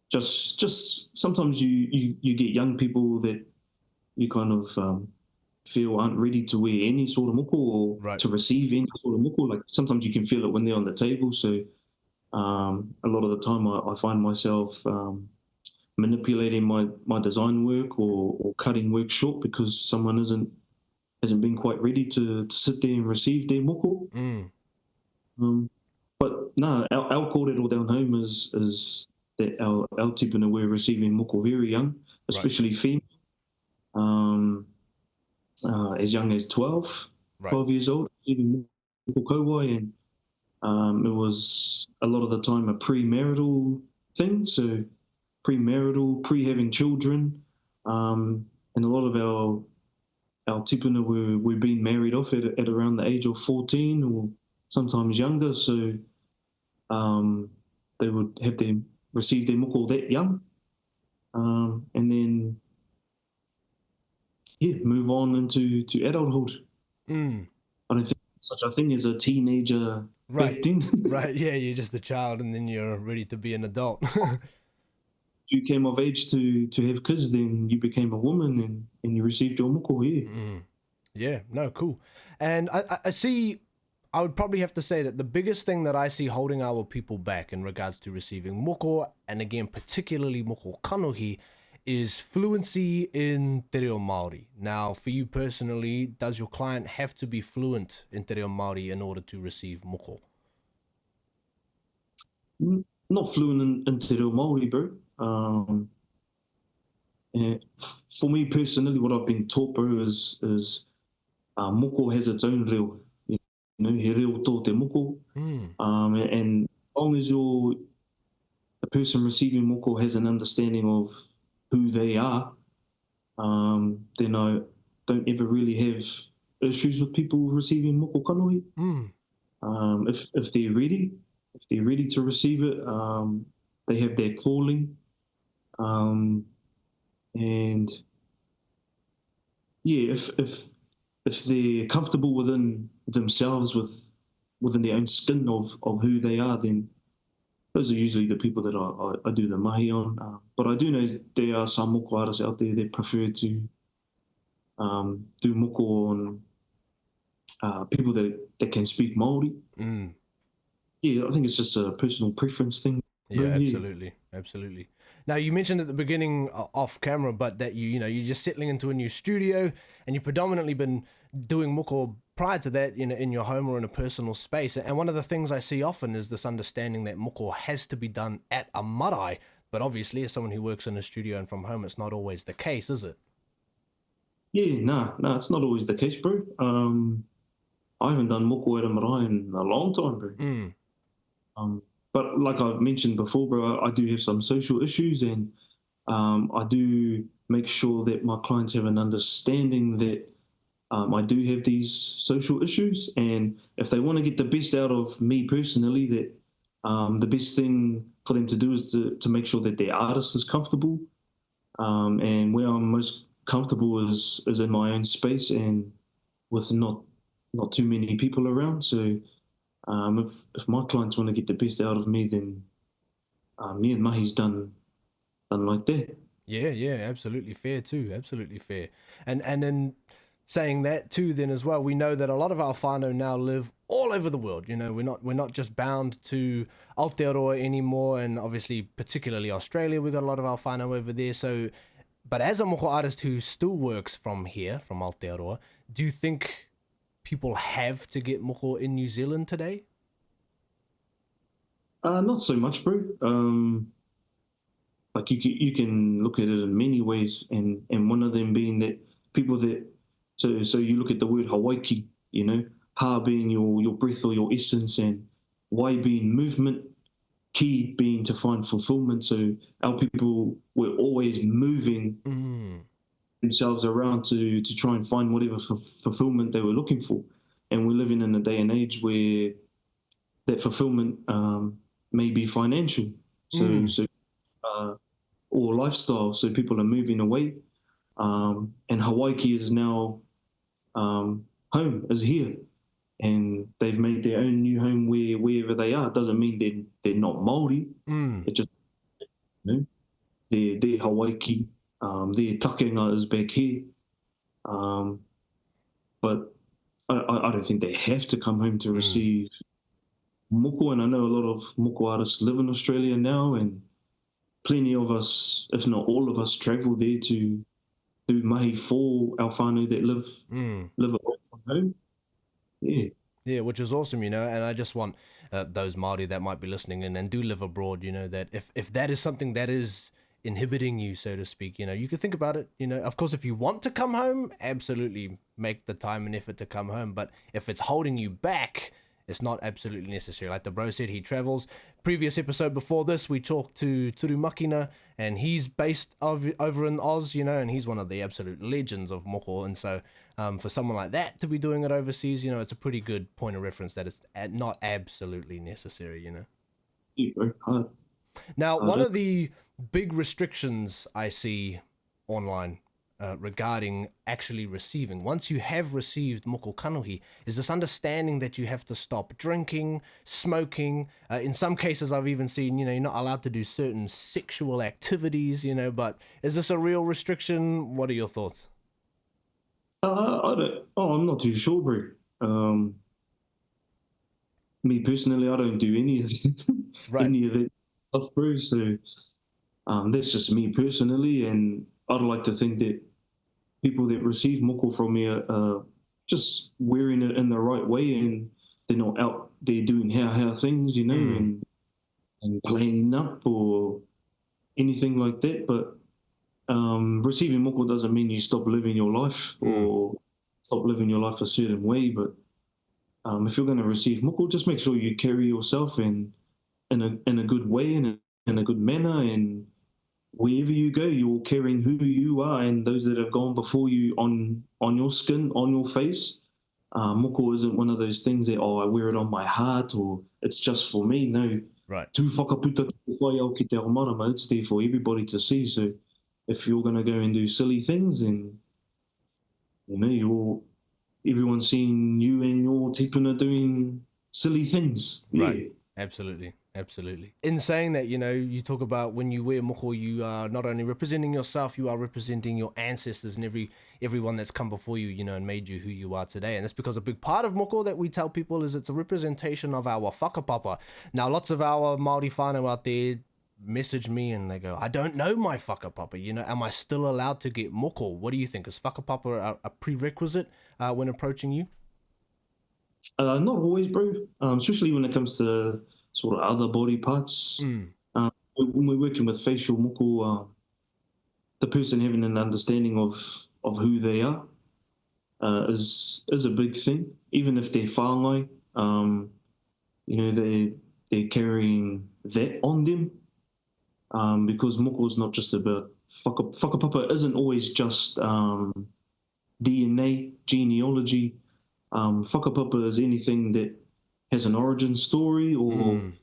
Just sometimes you get young people that you kind of feel aren't ready to wear any sort of moko or to receive any sort of moko. Like sometimes you can feel it when they're on the table. So a lot of the time I find myself manipulating my design work or cutting work short because someone hasn't been quite ready to sit there and receive their moko. But no, our kōrero down home is that our tipuna we're receiving moko very young, especially female, as young as 12 years old, receiving moko kauai, and it was a lot of the time a premarital thing, so pre-having children, and a lot of our tipuna were being married off at around the age of 14 or sometimes younger, so they would have them receive their moko that young, and then move on into adulthood. I don't think such a thing as a teenager back then. Right, yeah, you're just a child and then you're ready to be an adult. You came of age to have kids, then you became a woman and you received your moko, Yeah, no, cool. And I see, I would probably have to say that the biggest thing that I see holding our people back in regards to receiving moko, and again, particularly moko kanohi, is fluency in te reo Māori. Now, for you personally, does your client have to be fluent in te reo Māori in order to receive moko? Not fluent in te reo Māori, bro. For me personally, what I've been taught, bro, is moko has its own reo. You know, he reo tō te moko. And as long as the person receiving moko has an understanding of who they are, then I don't ever really have issues with people receiving moko kanohi. If they're ready to receive it, they have their calling, and if they're comfortable within themselves within their own skin of who they are, then those are usually the people that I do the mahi on. But I do know there are some moko artists out there that prefer to do moko on people that can speak Māori. Mm. Yeah, I think it's just a personal preference thing. Yeah, Bro, absolutely, absolutely. Now you mentioned at the beginning off camera, but that you're just settling into a new studio, and you've predominantly been doing moko prior to that, in your home or in a personal space. And one of the things I see often is this understanding that moko has to be done at a marae, but obviously, as someone who works in a studio and from home, it's not always the case, is it? Yeah, nah, it's not always the case, bro. I haven't done moko at a marae in a long time, bro. Mm. Um, but like I've mentioned before, bro, I do have some social issues, and I do make sure that my clients have an understanding that I do have these social issues, and if they want to get the best out of me personally, that the best thing for them to do is to make sure that their artist is comfortable, and where I'm most comfortable is in my own space and with not too many people around. So if my clients want to get the best out of me, then yeah, mahi's done like that. Yeah, yeah, absolutely fair too. Absolutely fair. And then saying that too, then as well, we know that a lot of our whānau now live all over the world. We're not just bound to Aotearoa anymore, and obviously particularly Australia, we've got a lot of our whānau over there. So, but as a moko artist who still works from here, from Aotearoa, do you think people have to get moko in New Zealand today? Not so much, bro. Like you can look at it in many ways, and one of them being that people that so you look at the word Hawaiki, ha being your breath or your essence, and wai being movement, ki being to find fulfillment. So our people were always moving themselves around to try and find whatever fulfillment they were looking for. And we're living in a day and age where that fulfillment may be financial. So or lifestyle. So people are moving away, and Hawaii is now home, is here, and they've made their own new home wherever they are. It doesn't mean they're not Māori. It just they're Hawaii. Their takenga is back here, but I don't think they have to come home to receive moko. And I know a lot of moko artists live in Australia now, and plenty of us, if not all of us, travel there to do mahi for our whānau that live away from home. Yeah. Yeah, which is awesome, and I just want those Māori that might be listening in and do live abroad, that if that is something that is inhibiting you, so to speak, you could think about it. Of course, if you want to come home, absolutely make the time and effort to come home. But if it's holding you back, it's not absolutely necessary. Like the bro said, he travels. Previous episode before this, we talked to Turu Makina, and he's based over in Oz, and he's one of the absolute legends of moko. And so for someone like that to be doing it overseas, it's a pretty good point of reference that it's not absolutely necessary, Yeah, very hard. Now, one of the big restrictions I see online regarding actually receiving, once you have received moko kanohi, is this understanding that you have to stop drinking, smoking. In some cases, I've even seen, you're not allowed to do certain sexual activities, but is this a real restriction? What are your thoughts? I'm not too sure, bro. Me personally, I don't do any of Right. any of it stuff, bro. So that's just me personally, and I'd like to think that people that receive moko from me are just wearing it in the right way, and they're not out there doing how things, and playing up or anything like that. But receiving moko doesn't mean you stop living your life or stop living your life a certain way. But if you're going to receive moko, just make sure you carry yourself in a good way, in a good manner, and wherever you go, you're carrying who you are and those that have gone before you on your skin, on your face. Moko isn't one of those things that, I wear it on my heart or it's just for me. No. Right. Tu whakaputa ki whai au ki te ao marama, it's there for everybody to see. So if you're going to go and do silly things, then, everyone's seeing you and your tipuna doing silly things. Yeah. Right. Absolutely. Absolutely. In saying that, you know, you talk about when you wear moko, you are not only representing yourself, you are representing your ancestors and everyone that's come before you, you know, and made you who you are today. And that's because a big part of moko that we tell people is it's a representation of our whakapapa. Now, lots of our Māori whānau out there message me and they go, I don't know my whakapapa, you know, am I still allowed to get moko? What do you think? Is whakapapa a prerequisite when approaching you? Not always, bro. Especially when it comes to sort of other body parts. When we're working with facial moko, the person having an understanding of who they are is a big thing. Even if they're whāngai, you know, they're carrying that on them. Because moko is not just about whakapapa isn't always just DNA, genealogy. Whakapapa is anything that has an origin story or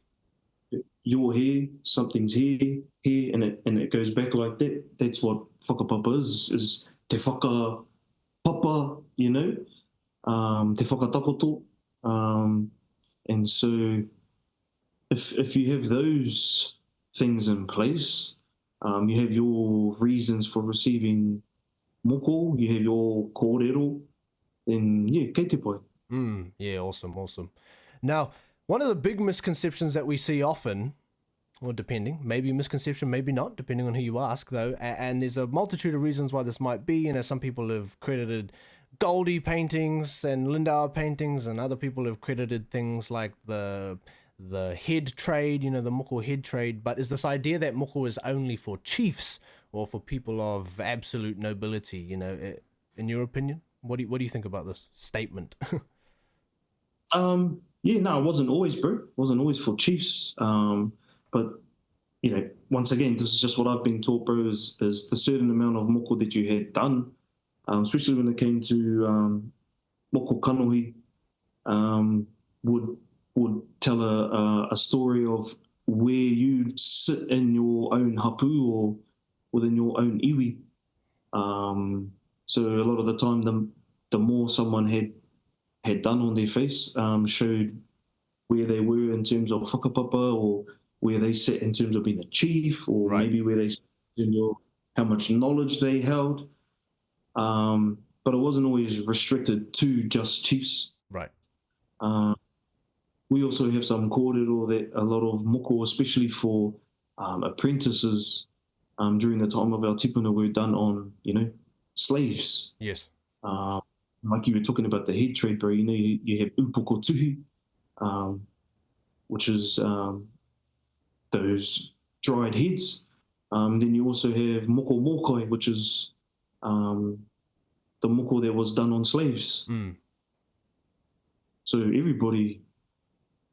your hair, something's here, and it goes back like that. That's what whakapapa is te whakapapa, you know, te whakatakoto. And so if you have those things in place, you have your reasons for receiving moko, you have your kōrero, then yeah, kei te pai. Yeah, awesome. Now, one of the big misconceptions that we see often, or depending, maybe a misconception, maybe not, depending on who you ask, though, and there's a multitude of reasons why this might be. You know, some people have credited Goldie paintings and Lindauer paintings, and other people have credited things like the head trade, you know, the moko head trade. But is this idea that moko is only for chiefs or for people of absolute nobility, you know, in your opinion? What do you think about this statement? Yeah, no, it wasn't always, bro. It wasn't always for chiefs. But, you know, once again, this is just what I've been taught, bro, is the certain amount of moko that you had done, especially when it came to moko kanohi, would tell a story of where you sit in your own hapu or within your own iwi. So a lot of the time, the more someone had done on their face showed where they were in terms of whakapapa or where they sat in terms of being a chief or maybe where they sat in how much knowledge they held. But it wasn't always restricted to just chiefs. Right. We also have some kōrero that a lot of moko, especially for apprentices during the time of our tipuna, were done on, you know, slaves. Yes. Like you were talking about the head trade, bro, you know, you have upoko tuhi, which is those dried heads. Then you also have moko mokai, which is the moko that was done on slaves. So everybody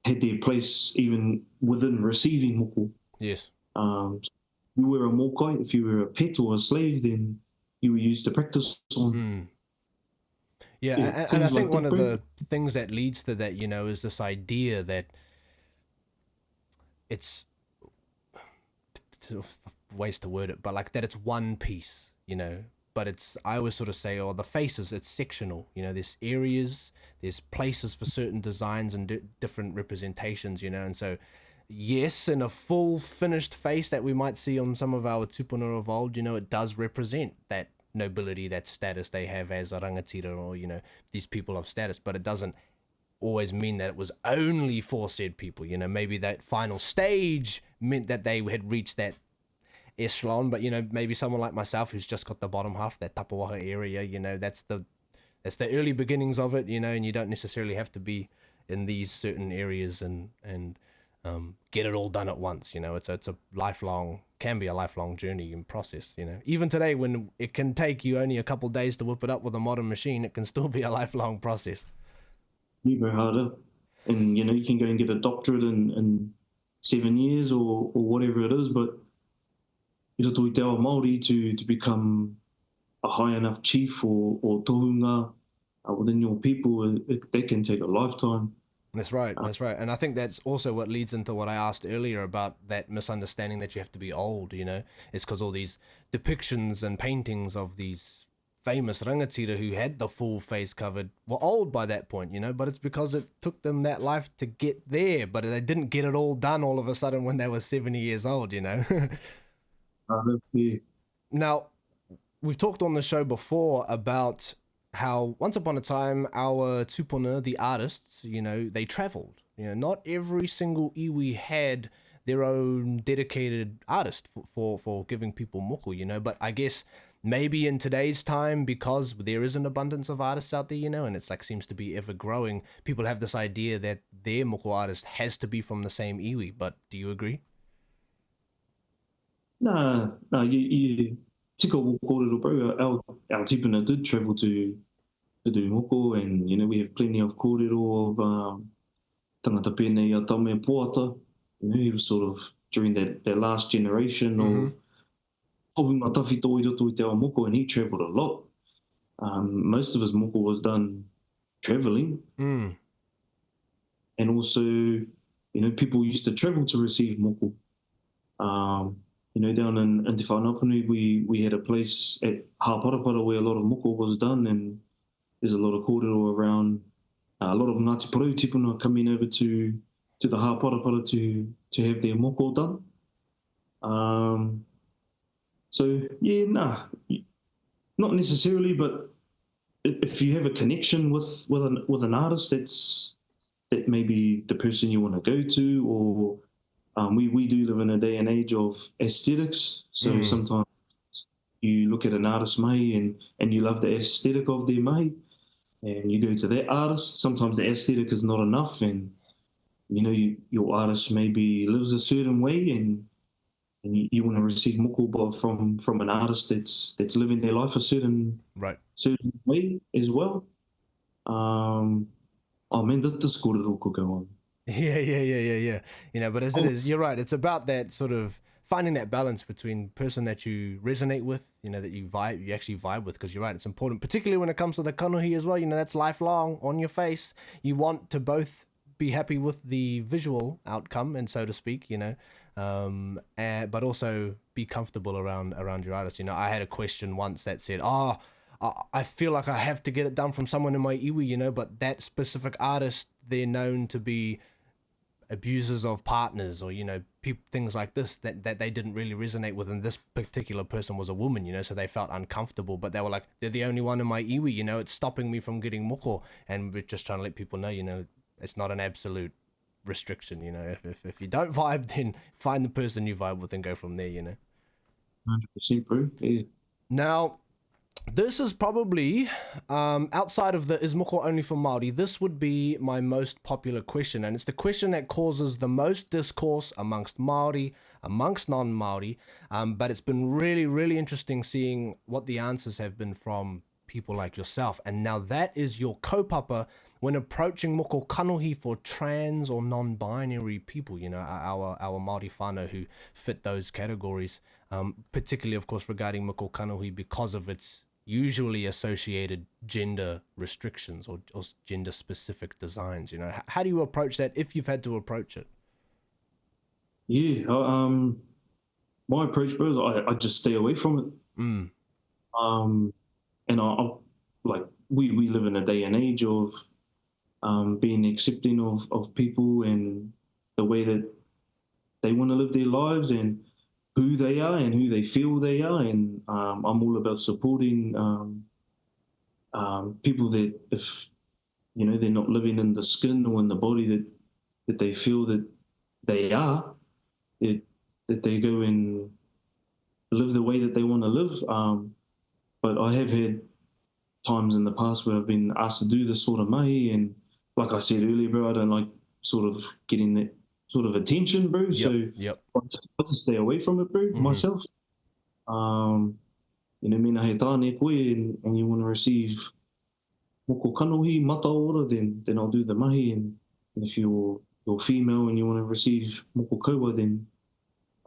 had their place even within receiving moko. Yes. You were a mokai, if you were a pet or a slave, then you were used to practice on. Yeah, and I think one of the things that leads to that, you know, is this idea that it's ways to word it, but like that it's one piece, you know, but it's, I always sort of say, the faces, it's sectional, you know, there's areas, there's places for certain designs and different representations, you know, and so yes, in a full finished face that we might see on some of our tupuna of old, you know, it does represent that nobility, that status they have as a rangatira or, you know, these people of status, but it doesn't always mean that it was only for said people, you know, maybe that final stage meant that they had reached that echelon, but, you know, maybe someone like myself who's just got the bottom half, that tapawaha area, you know, that's the early beginnings of it, you know, and you don't necessarily have to be in these certain areas and get it all done at once, you know. It's a lifelong, can be a lifelong journey and process, you know. Even today, when it can take you only a couple of days to whip it up with a modern machine, it can still be a lifelong process. You go harder, and you know, you can go and get a doctorate in 7 years or whatever it is, but i roto i te awa Māori to become a high enough chief or tohunga within your people, that can take a lifetime. That's right. And I think that's also what leads into what I asked earlier about that misunderstanding that you have to be old, you know. It's because all these depictions and paintings of these famous rangatira who had the full face covered were old by that point, you know, but it's because it took them that life to get there, but they didn't get it all done all of a sudden when they were 70 years old, you know. Yeah. Now, we've talked on the show before about how once upon a time our tupuna, the artists, you know, they traveled. You know, not every single iwi had their own dedicated artist for giving people moko, you know, but I guess maybe in today's time, because there is an abundance of artists out there, you know, and it's like seems to be ever growing, people have this idea that their moko artist has to be from the same iwi, but do you agree? Nah, you tika o kōrero, bro. Our tipuna did travel to do moko, and, you know, we have plenty of kōrero of tangata pēnei a Tame Poata. You know, he was sort of during that last generation of tohunga tawhito i roto i te ao moko, and he travelled a lot. Most of his moko was done travelling. And also, you know, people used to travel to receive moko. You know, down in Te Whanapanui, we had a place at Hāparapara where a lot of moko was done, and there's a lot of kōrero around. A lot of Ngāti Porou tipuna coming over to the Hāparapara to have their moko done. So, yeah, not necessarily, but if you have a connection with an artist, that may be the person you want to go to, or we do live in a day and age of aesthetics, so sometimes you look at an artist mahi and you love the aesthetic of their mahi, and you go to that artist. Sometimes the aesthetic is not enough, and, you know, your artist maybe lives a certain way, and you want to receive moko from an artist that's living their life a certain way as well. Oh man, this kōrero could go on. Yeah. You know, but as it is, you're right. It's about that sort of finding that balance between person that you resonate with, you know, that you actually vibe with, because you're right, it's important, particularly when it comes to the kanohi as well. You know, that's lifelong on your face. You want to both be happy with the visual outcome, and so to speak, you know, but also be comfortable around your artist. You know, I had a question once that said, I feel like I have to get it done from someone in my iwi, you know, but that specific artist, they're known to be abusers of partners, or, you know, things like this that they didn't really resonate with, and this particular person was a woman, you know, so they felt uncomfortable, but they were like, they're the only one in my iwi, you know, it's stopping me from getting moko. And we're just trying to let people know, you know, it's not an absolute restriction, you know. If you don't vibe, then find the person you vibe with and go from there, you know. 100%, bro. Yeah. Now, this is probably, outside of the is moko only for Māori, this would be my most popular question, and it's the question that causes the most discourse amongst Māori, amongst non-Māori, but it's been really, really interesting seeing what the answers have been from people like yourself. And now that is your kaupapa when approaching moko kanohi for trans or non-binary people, you know, our Māori whānau who fit those categories, particularly, of course, regarding moko kanohi because of its usually associated gender restrictions or gender specific designs. You know, how do you approach that if you've had to approach it? Yeah, my approach, bro, is I just stay away from it. And I like we live in a day and age of being accepting of people and the way that they want to live their lives and who they are and who they feel they are. And I'm all about supporting people that, if, you know, they're not living in the skin or in the body that they feel that they are, that they go and live the way that they want to live. But I have had times in the past where I've been asked to do this sort of mahi, and like I said earlier, bro, I don't like sort of getting that sort of attention, bro. Yep. I just stay away from it, bro, myself. You know, mina he tāne koe and you want to receive moko kanohi, mata ora, then I'll do the mahi. And if you're female and you want to receive moko kaua, then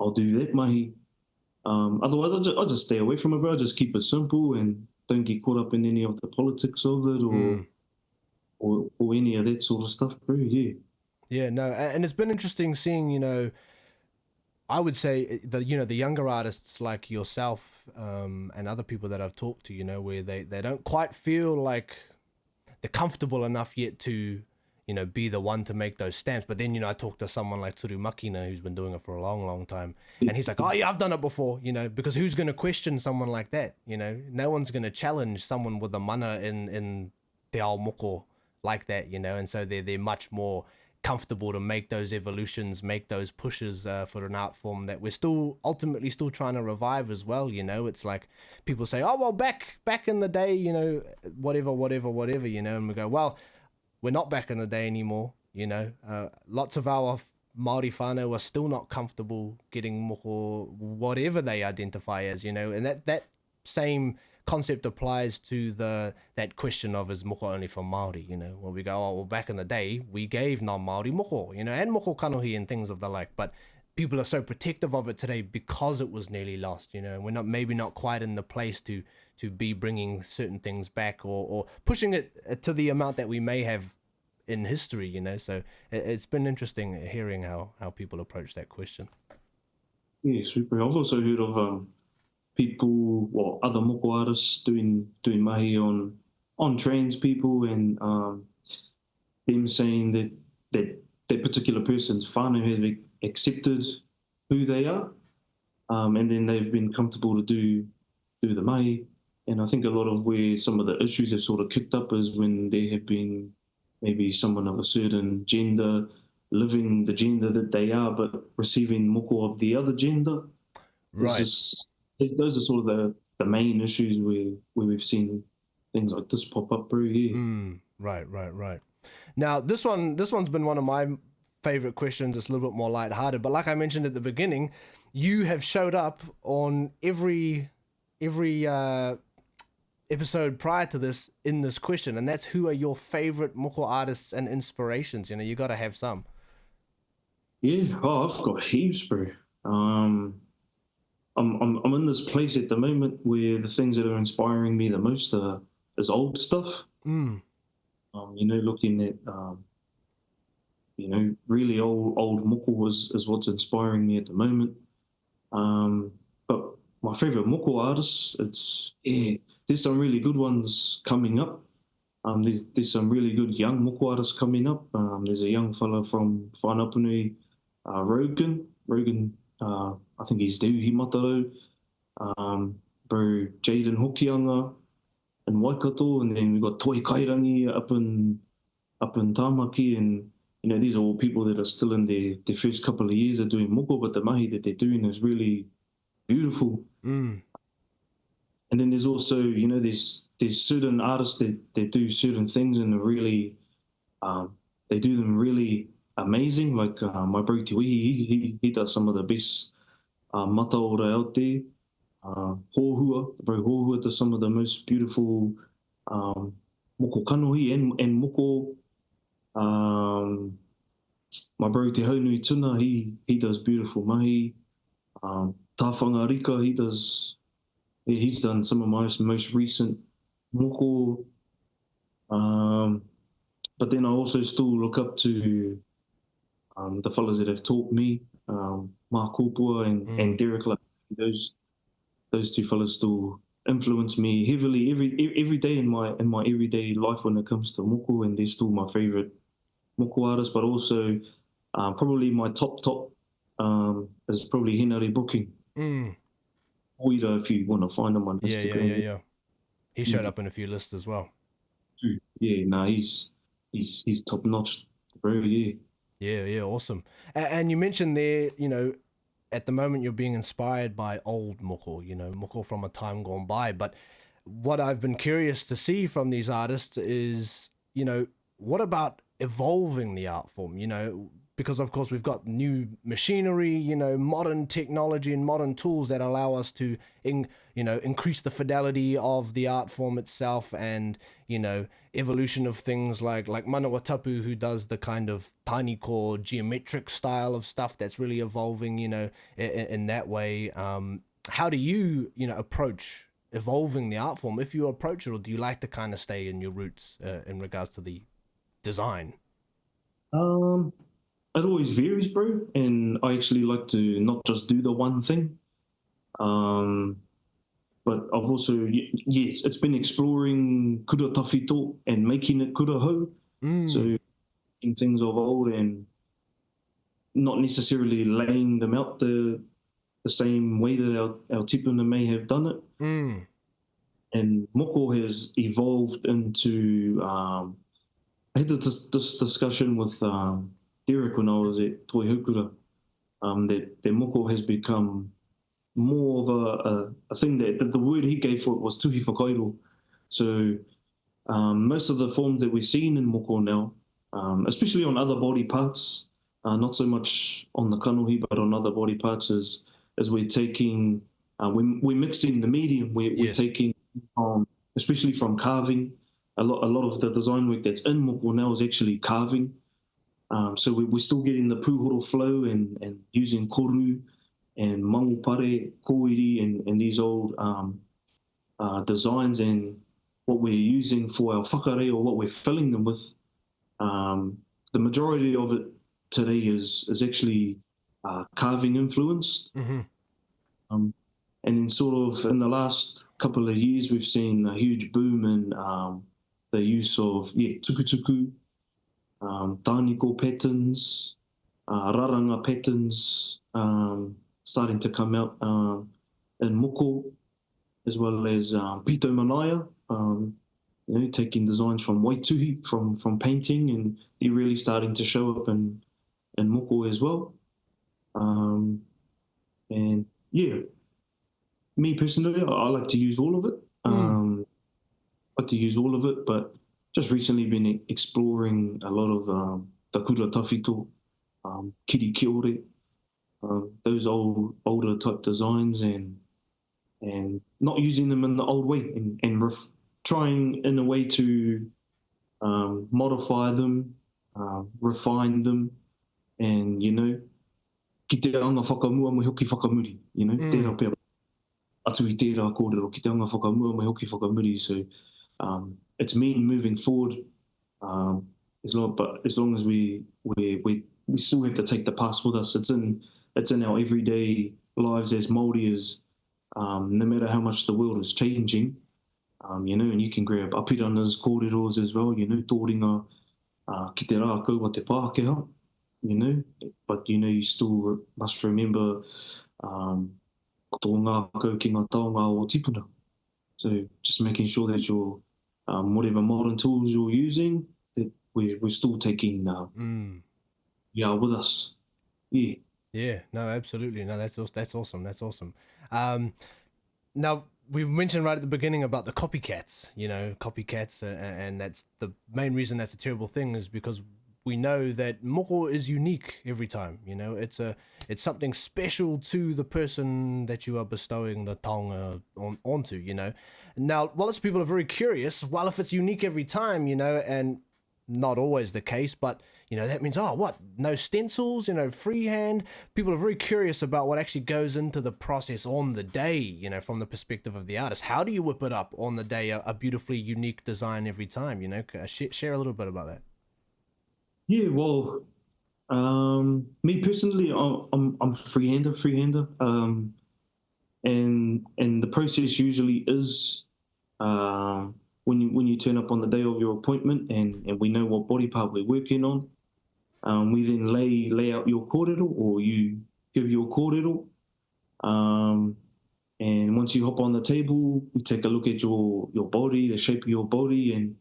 I'll do that mahi. Otherwise, I just stay away from it, bro. I just keep it simple and don't get caught up in any of the politics of it or any of that sort of stuff, bro. Yeah. Yeah, no, and it's been interesting seeing, you know, I would say the the younger artists like yourself and other people that I've talked to, where they don't quite feel like they're comfortable enough yet to be the one to make those stamps. But then I talked to someone like Turu Makina who's been doing it for a long time, and he's like, oh yeah, I've done it before, because who's going to question someone like that? No one's going to challenge someone with a mana in te ao moko like that, and so they're much more comfortable to make those evolutions, make those pushes for an art form that we're ultimately still trying to revive as well. It's like people say, oh well, back in the day, whatever, and we go, well, we're not back in the day anymore. Lots of our Maori whānau are still not comfortable getting moko, whatever they identify as, and that same concept applies to that question of, is moko only for Maori? Where we go, oh well, back in the day we gave non-Maori moko, and moko kanohi and things of the like, but people are so protective of it today because it was nearly lost, and we're maybe not quite in the place to be bringing certain things back or pushing it to the amount that we may have in history, so it's been interesting hearing how people approach that question. Yeah, super. I've also heard of people, well, other moko artists doing mahi on trans people, and them saying that particular person's whānau have accepted who they are, and then they've been comfortable to do the mahi. And I think a lot of where some of the issues have sort of kicked up is when there have been maybe someone of a certain gender living the gender that they are, but receiving moko of the other gender. Right. Those are sort of the main issues where we've seen things like this pop up, bro. Yeah. Right. Now, this one's been one of my favorite questions. It's a little bit more lighthearted, but like I mentioned at the beginning, you have showed up on every episode prior to this in this question, and that's, who are your favorite moko artists and inspirations? You got to have some. Yeah, I've got heaps, bro. I'm in this place at the moment where the things that are inspiring me the most is old stuff. Looking at really old moko is what's inspiring me at the moment. But my favorite moko artists, there's some really good ones coming up. There's some really good young moko artists coming up. There's a young fella from Whanapunui, Rogan, I think he's Uhi Mataro, bro, Jaden Hokianga in Waikato, and then we've got Toi Kairangi up in Tāmaki, and these are all people that are still in their first couple of years of doing moko, but the mahi that they're doing is really beautiful. And then there's also, there's certain artists that do certain things and are really, they do them really amazing. Like my bro Te Wihi, he does some of the best mataora out there. Hōhua, bro Hōhua does some of the most beautiful moko kanohi and moko. My bro Te Haunui Tuna, he does beautiful mahi. Tāwhanga Rika, he's done some of my most recent moko. But then I also still look up to the fellas that have taught me, Mark Kopua and Derek. Those two fellas still influence me heavily every day in my everyday life when it comes to moko, and they're still my favorite moko artists. But also, probably my top is probably Henare Booking. Oira, if you want to find him on Instagram. Yeah. He showed up in a few lists as well. Yeah, he's top notch, bro. Yeah, awesome. And you mentioned there, at the moment you're being inspired by old moko, moko from a time gone by. But what I've been curious to see from these artists is, what about evolving the art form? Because of course we've got new machinery, modern technology and modern tools that allow us to, increase the fidelity of the art form itself, and, evolution of things like Manawa Tapu, who does the kind of paniko geometric style of stuff that's really evolving, in that way. How do you, approach evolving the art form, if you approach it, or do you like to kind of stay in your roots in regards to the design? it always varies, bro. And I actually like to not just do the one thing. Um, but I've also, yes, it's been exploring kura tawhito and making it kura hau. Mm. So in things of old and not necessarily laying them out the same way that our tipuna may have done it. Mm. And moko has evolved into, I had this discussion with Derek when I was at Toi Hukura, that moko has become more of a thing that the word he gave for it was tuhi whakairo. So most of the forms that we're seeing in moko now, especially on other body parts, not so much on the kanohi, but on other body parts, is we're taking, we're mixing the medium. We're Yes. taking, especially from carving. A lot of the design work that's in moko now is actually carving. So we're still getting the puhoro flow and using koru and mangupare, koiri, and these old designs and what we're using for our whakare or what we're filling them with. The majority of it today is actually carving influenced. Mm-hmm. And then sort of in the last couple of years, we've seen a huge boom in the use of tukutuku, tāniko patterns, raranga patterns starting to come out in moko, as well as pito manaya, taking designs from waituhi, from painting, and they're really starting to show up in moko as well. And yeah, me personally, I like to use all of it. Like to use all of it, but just recently been exploring a lot of the kura tawhito, kiri kiore, those older type designs, and not using them in the old way, and trying in a way to modify them, refine them, and ki te anga whakamua me hoki whakamuri, tērā pia atu i tērā kōrero, ki te anga whakamua me hoki whakamuri. So it's mean moving forward, as long as we still have to take the past with us. It's in our everyday lives as Māori, as no matter how much the world is changing, and you can grab apiranas, kōreros as well, tōringa ki te rākau a te Pākehā, but you still must remember ko tō ngākau ki ngā taonga o tipuna. So just making sure that you're whatever modern tools you're using, that we're still taking with us. Yeah, no, absolutely. No, that's awesome. That's awesome. Now, we've mentioned right at the beginning about the copycats, and that's the main reason that's a terrible thing, is because we know that moko is unique every time. It's something special to the person that you are bestowing the taonga onto. Now, lots of people are very curious. Well, if it's unique every time, and not always the case, but that means, no stencils, freehand. People are very curious about what actually goes into the process on the day, from the perspective of the artist. How do you whip it up on the day, a beautifully unique design every time? Share a little bit about that. Yeah, well, me personally, I'm freehander, and the process usually is when you turn up on the day of your appointment, and we know what body part we're working on. We then lay out your kōrero, or you give your kōrero. And once you hop on the table, we take a look at your body, the shape of your body,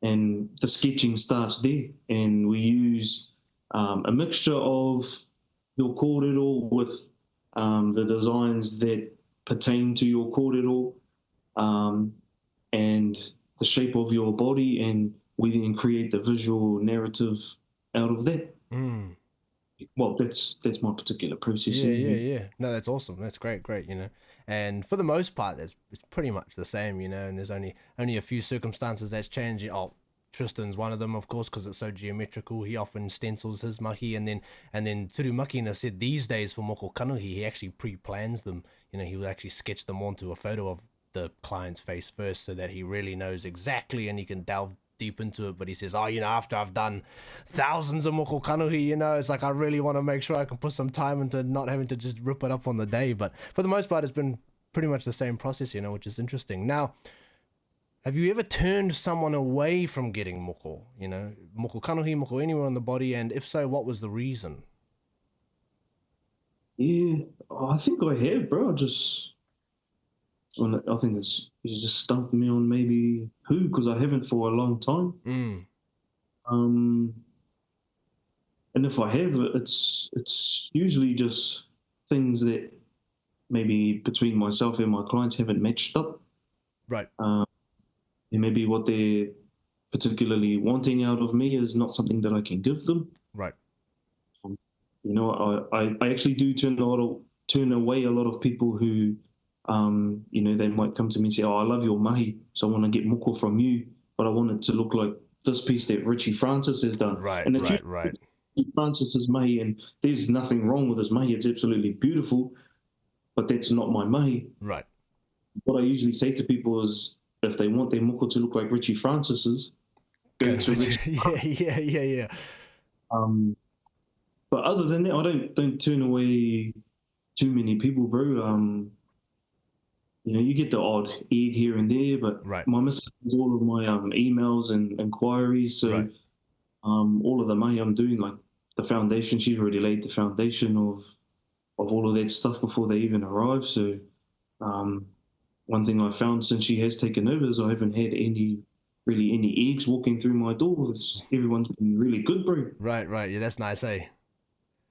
and the sketching starts there. And we use a mixture of your kōrero with the designs that pertain to your kōrero, and the shape of your body, and we then create the visual narrative out of that. Well, that's my particular process. Yeah. No, that's awesome. That's great. And for the most part, it's pretty much the same, and there's only a few circumstances that's changing. Oh, Tristan's one of them, of course, because it's so geometrical. He often stencils his mahi, and then Turu Makina said these days for Moko Kanuhi, he actually pre-plans them. He will actually sketch them onto a photo of the client's face first, so that he really knows exactly, and he can delve deep into it, but he says, oh, you know, after I've done thousands of moko kanuhi, you know, it's like I really want to make sure I can put some time into not having to just rip it up on the day. But for the most part, it's been pretty much the same process, you know, which is interesting. Now, have you ever turned someone away from getting moko, you know, moko kanuhi, moko anywhere on the body? And if so, what was the reason? Yeah, I think I have, bro. I think you just stumped me on maybe who, because I haven't for a long time. Mm. And if I have, it's usually just things that maybe between myself and my clients haven't matched up. Right. And maybe what they're particularly wanting out of me is not something that I can give them. Right. You know, I actually do turn away a lot of people who, you know, they might come to me and say, oh, I love your mahi, so I want to get moko from you, but I want it to look like this piece that Richie Francis has done. Right, and it's right. Francis's mahi, and there's nothing wrong with his mahi. It's absolutely beautiful, but that's not my mahi. Right. What I usually say to people is, if they want their moko to look like Richie Francis's, go to Richie. Yeah. But other than that, I don't turn away too many people, bro. You know, you get the odd egg here and there, but Right. my missus has all of my emails and inquiries. So Right. all of the mahi I'm doing, like the foundation, she's already laid the foundation of all of that stuff before they even arrive. So one thing I found since she has taken over is I haven't had any eggs walking through my door. Everyone's been really good, bro. Right. Yeah, that's nice, eh?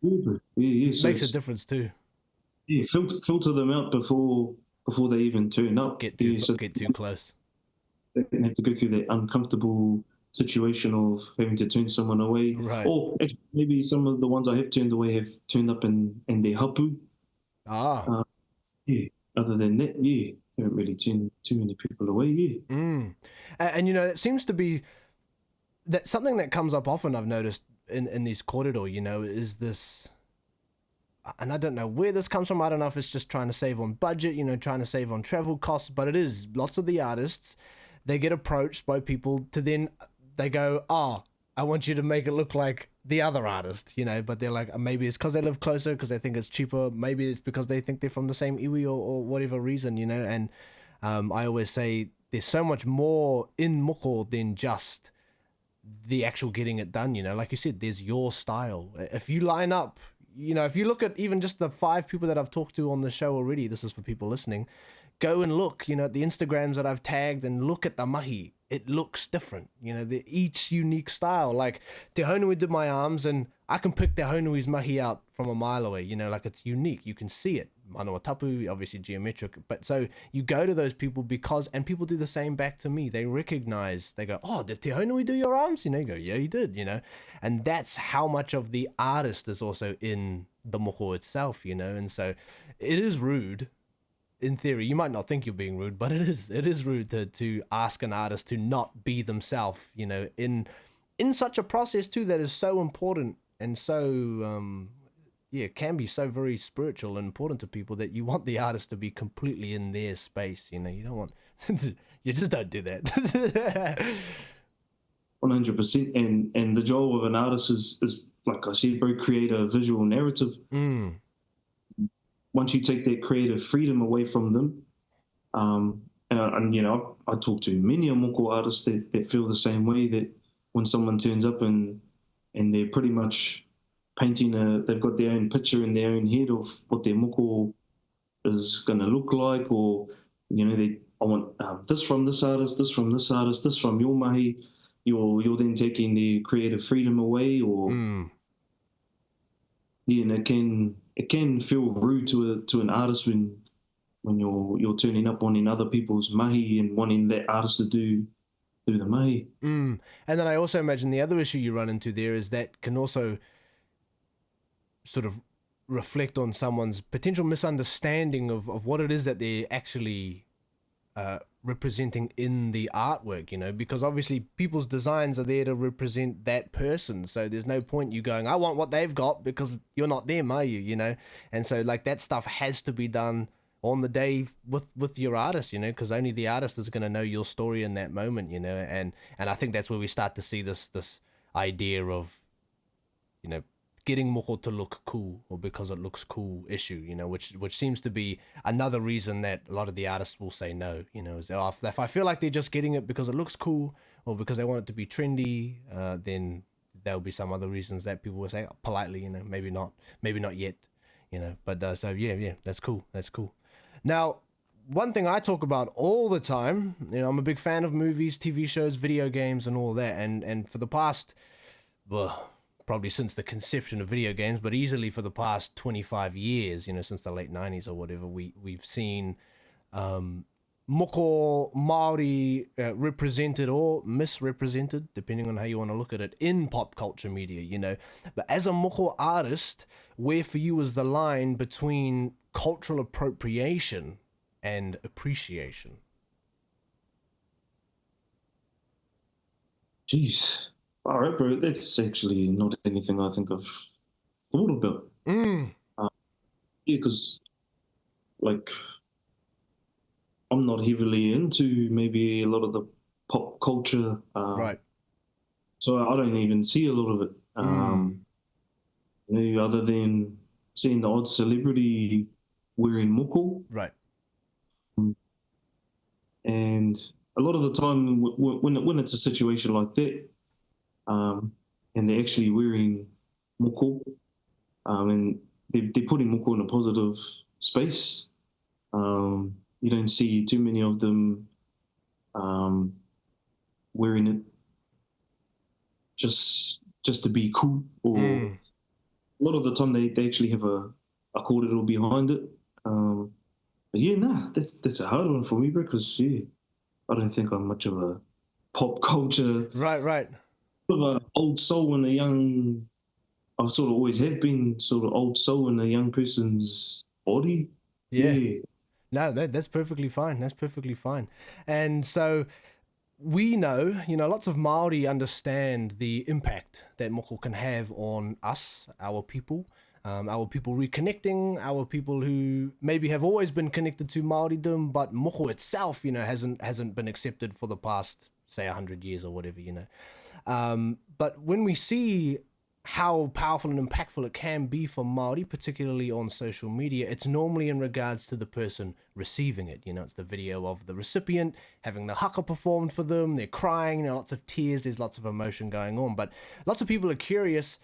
Yeah, bro. Yeah. So Makes a difference too. Yeah, filter them out before they even turn up. Get too close. They don't have to go through that uncomfortable situation of having to turn someone away. Right. Or actually, maybe some of the ones I have turned away have turned up in their hapu. Yeah. Other than that, yeah, I haven't really turned too many people away. Yeah. And you know, it seems to be that something that comes up often. I've noticed in these kōrero, you know, is this. And I don't know where this comes from. I don't know if it's just trying to save on budget, you know, trying to save on travel costs, but it is lots of the artists, they get approached by people to then they go, oh, I want you to make it look like the other artist, you know, but they're like, maybe it's because they live closer, because they think it's cheaper. Maybe it's because they think they're from the same iwi or whatever reason, you know. And I always say there's so much more in moko than just the actual getting it done, you know. Like you said, there's your style. If you line up, you know, if you look at even just the 5 people that I've talked to on the show already, this is for people listening, go and look, you know, at the Instagrams that I've tagged and look at the mahi. It looks different, you know, each unique style. Like Te Honui did my arms, and I can pick Te Honui's mahi out from a mile away, you know, like it's unique. You can see it. Manawa tapu, obviously geometric. But so you go to those people and people do the same back to me. They recognize, they go, oh, did Te Honui do your arms? You know, you go, yeah, he did, you know. And that's how much of the artist is also in the moko itself, you know. And so it is rude. In theory, you might not think you're being rude, but it is rude to ask an artist to not be themselves, you know, in such a process too that is so important and so can be so very spiritual and important to people, that you want the artist to be completely in their space, you know. You don't want you just don't do that. 100%. And the job of an artist is like I said, bro, create a visual narrative. Once you take that creative freedom away from them, and you know, I talk to many moko artists that feel the same way, that when someone turns up and they're pretty much painting they've got their own picture in their own head of what their moko is going to look like, or, you know, I want this from this artist, this from this artist, this from your mahi, you're then taking the creative freedom away, or yeah, and it can feel rude to an artist when you're turning up wanting other people's mahi and wanting that artist to do the mahi. And then I also imagine the other issue you run into there is that can also sort of reflect on someone's potential misunderstanding of what it is that they're actually representing in the artwork, you know, because obviously people's designs are there to represent that person, so there's no point you going, I want what they've got, because you're not them, are you, you know. And so like that stuff has to be done on the day with your artist, you know, because only the artist is going to know your story in that moment, you know, and I think that's where we start to see this idea of, you know, getting moko to look cool or because it looks cool issue, you know, which seems to be another reason that a lot of the artists will say no, you know, is if I feel like they're just getting it because it looks cool or because they want it to be trendy, then there'll be some other reasons that people will say politely, you know, maybe not yet, you know, but so yeah, that's cool. Now, one thing I talk about all the time, you know, I'm a big fan of movies, TV shows, video games, and all that. And for the past, well, probably since the conception of video games, but easily for the past 25 years, you know, since the late 90s or whatever, we've seen moko Māori represented or misrepresented, depending on how you want to look at it, in pop culture media, you know. But as a moko artist, where for you is the line between cultural appropriation and appreciation? Jeez. All right, bro. That's actually not anything I think I've thought about. Yeah, because like I'm not heavily into maybe a lot of the pop culture, Right. so I don't even see a lot of it. You know, other than seeing the odd celebrity wearing moko, Right. and a lot of the time when it's a situation like that, and they're actually wearing moko, and they're putting moko in a positive space. You don't see too many of them wearing it just to be cool, or a lot of the time they actually have a kōrero behind it. But yeah, that's a hard one for me, bro, because yeah, I don't think I'm much of a pop culture. Right. Sort of an old soul in a young. I sort of always have been sort of old soul in a young person's body. Yeah. No, that's perfectly fine. That's perfectly fine. And so we know, you know, lots of Māori understand the impact that moko can have on us, our people reconnecting, our people who maybe have always been connected to Māoridom, but moko itself, you know, hasn't been accepted for the past, say, 100 years or whatever, you know. But when we see how powerful and impactful it can be for Māori, particularly on social media, it's normally in regards to the person receiving it. You know, it's the video of the recipient having the haka performed for them, they're crying, you know, lots of tears, there's lots of emotion going on. But lots of people are curious,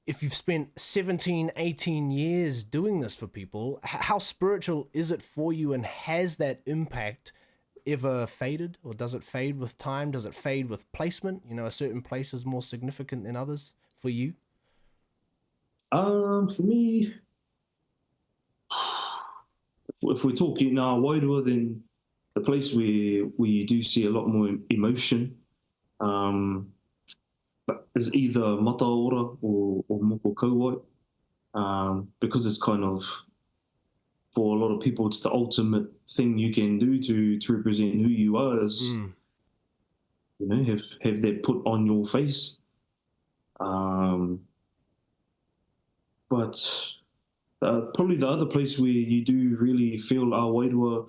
if you've spent 17, 18 years doing this for people, how spiritual is it for you, and has that impact ever faded, or does it fade with time? Does it fade with placement? You know, a certain place is more significant than others for you? For me, if we're talking now Wairua, then the place where you do see a lot more emotion is either mataora or moko kauai, because it's kind of, for a lot of people, it's the ultimate thing you can do to represent who you are, as you know, have that put on your face. But probably the other place where you do really feel our wairua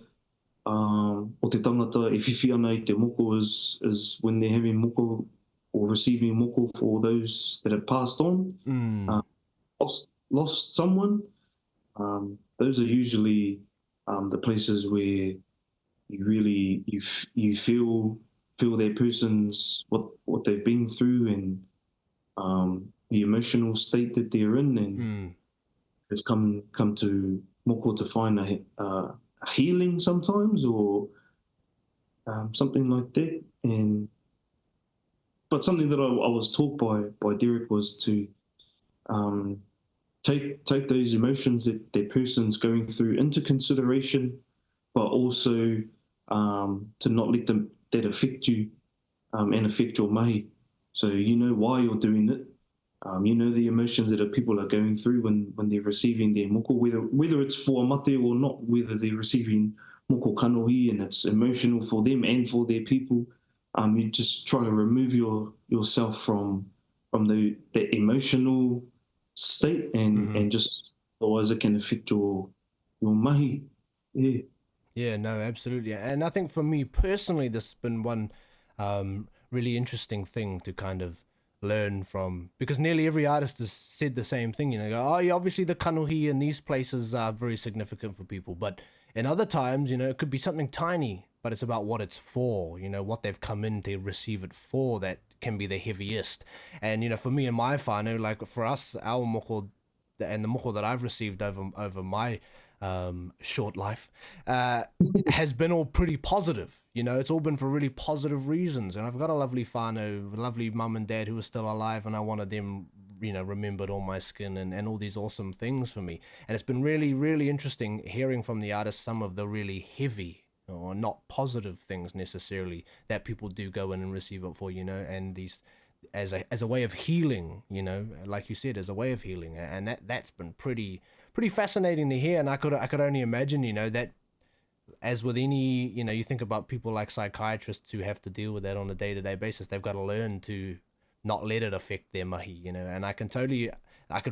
o te tangata e whiwhi ana i te moko is when they're having moko or receiving moko for those that have passed on, lost someone. Those are usually the places where you really you feel that person's what they've been through, and the emotional state that they're in, and they've come to moko to find a healing sometimes, or something like that. But something that I was taught by Derek was to take those emotions that person's going through into consideration, but also to not let that affect you and affect your mahi. So you know why you're doing it. You know the emotions that people are going through when they're receiving their moko, whether it's for a mate or not, whether they're receiving moko kanohi and it's emotional for them and for their people. You just try to remove yourself from the emotional state, and just otherwise it can affect your mahi. Yeah. Yeah, no, absolutely. And I think for me personally, this has been one really interesting thing to kind of learn from, because nearly every artist has said the same thing. You know, go, oh, yeah, obviously the kanuhi in these places are very significant for people, but in other times, you know, it could be something tiny, but it's about what it's for. You know, what they've come in to receive it for that can be the heaviest. And you know, for me and my whānau, like for us, our moko and the moko that I've received over my short life, has been all pretty positive. You know, it's all been for really positive reasons. And I've got a lovely whānau, a lovely mum and dad who are still alive, and I wanted them, you know, remembered on my skin and all these awesome things for me. And it's been really, really interesting hearing from the artists some of the really heavy or not positive things necessarily that people do go in and receive it for, you know, and these as a way of healing, you know, like you said, as a way of healing. And that's been pretty fascinating to hear. And I could only imagine, you know, that as with any, you know, you think about people like psychiatrists who have to deal with that on a day-to-day basis, they've got to learn to not let it affect their mahi, you know. And I could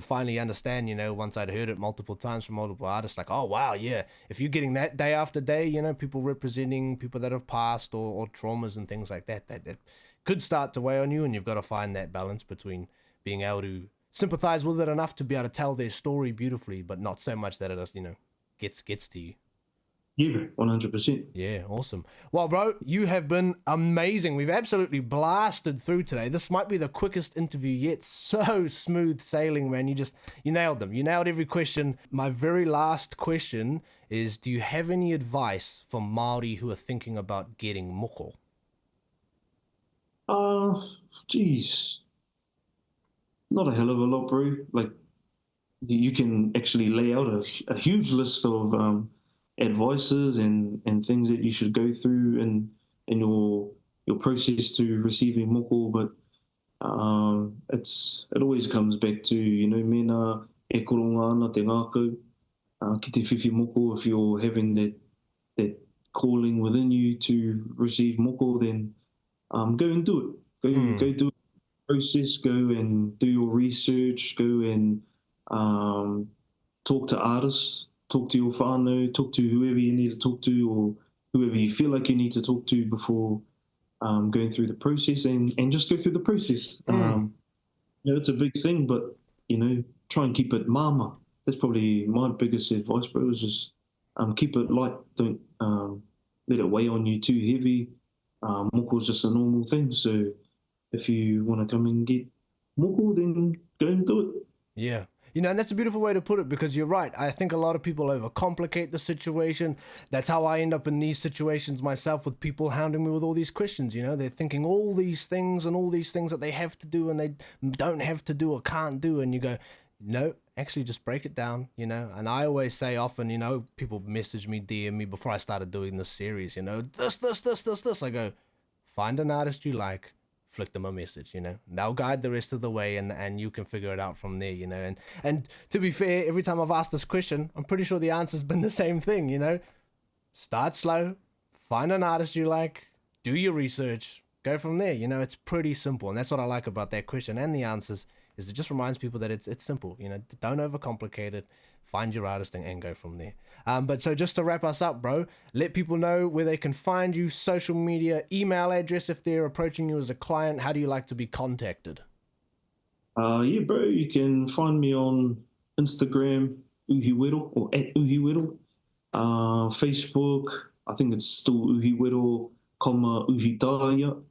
finally understand, you know, once I'd heard it multiple times from multiple artists, like, oh wow, yeah, if you're getting that day after day, you know, people representing people that have passed or traumas and things like that could start to weigh on you. And you've got to find that balance between being able to sympathize with it enough to be able to tell their story beautifully, but not so much that it, you know, gets to you. Yeah, 100%. Yeah, awesome. Well, bro, you have been amazing. We've absolutely blasted through today. This might be the quickest interview yet. So smooth sailing, man. You nailed them. You nailed every question. My very last question is, do you have any advice for Māori who are thinking about getting moko? Geez, not a hell of a lot, bro. Like, you can actually lay out a huge list of advices and things that you should go through in your process to receiving moko, but it always comes back to, you know, mena e koronga ana te ngākau, ki te whiwhi moko. If you're having that calling within you to receive moko, then go and do it. Go do it. Process. Go and do your research. Go and talk to artists. Talk to your whānau. Talk to whoever you need to talk to, or whoever you feel like you need to talk to before going through the process, and just go through the process. You know, it's a big thing, but, you know, try and keep it mama. That's probably my biggest advice, bro, is just keep it light. Don't let it weigh on you too heavy. Moko is just a normal thing. So if you want to come and get moko, then go and do it. Yeah. You know, and that's a beautiful way to put it, because you're right. I think a lot of people overcomplicate the situation. That's how I end up in these situations myself, with people hounding me with all these questions. You know, they're thinking all these things and all these things that they have to do and they don't have to do or can't do. And you go, no, actually just break it down, you know. And I always say often, you know, people message me, DM me before I started doing this series, you know, this. I go, find an artist you like, flick them a message, you know. They'll guide the rest of the way, and you can figure it out from there, you know. And to be fair, every time I've asked this question, I'm pretty sure the answer's been the same thing, you know. Start slow, find an artist you like, do your research, go from there, you know. It's pretty simple, and that's what I like about that question and the answers, is it just reminds people that it's simple, you know. Don't overcomplicate it. Find your artist and go from there. But so just to wrap us up, bro, let people know where they can find you, social media, email address if they're approaching you as a client. How do you like to be contacted? Yeah, bro, you can find me on Instagram, Uhiwero, or at Uhiwero. Facebook, I think it's still Uhiwero, Uhitaya.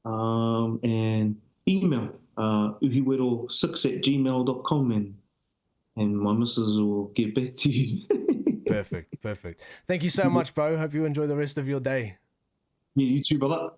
And email, uhiwero6@gmail.com, and my missus will get back to you. Perfect. Thank you so much, bro. Hope you enjoy the rest of your day. Yeah, you too, brother.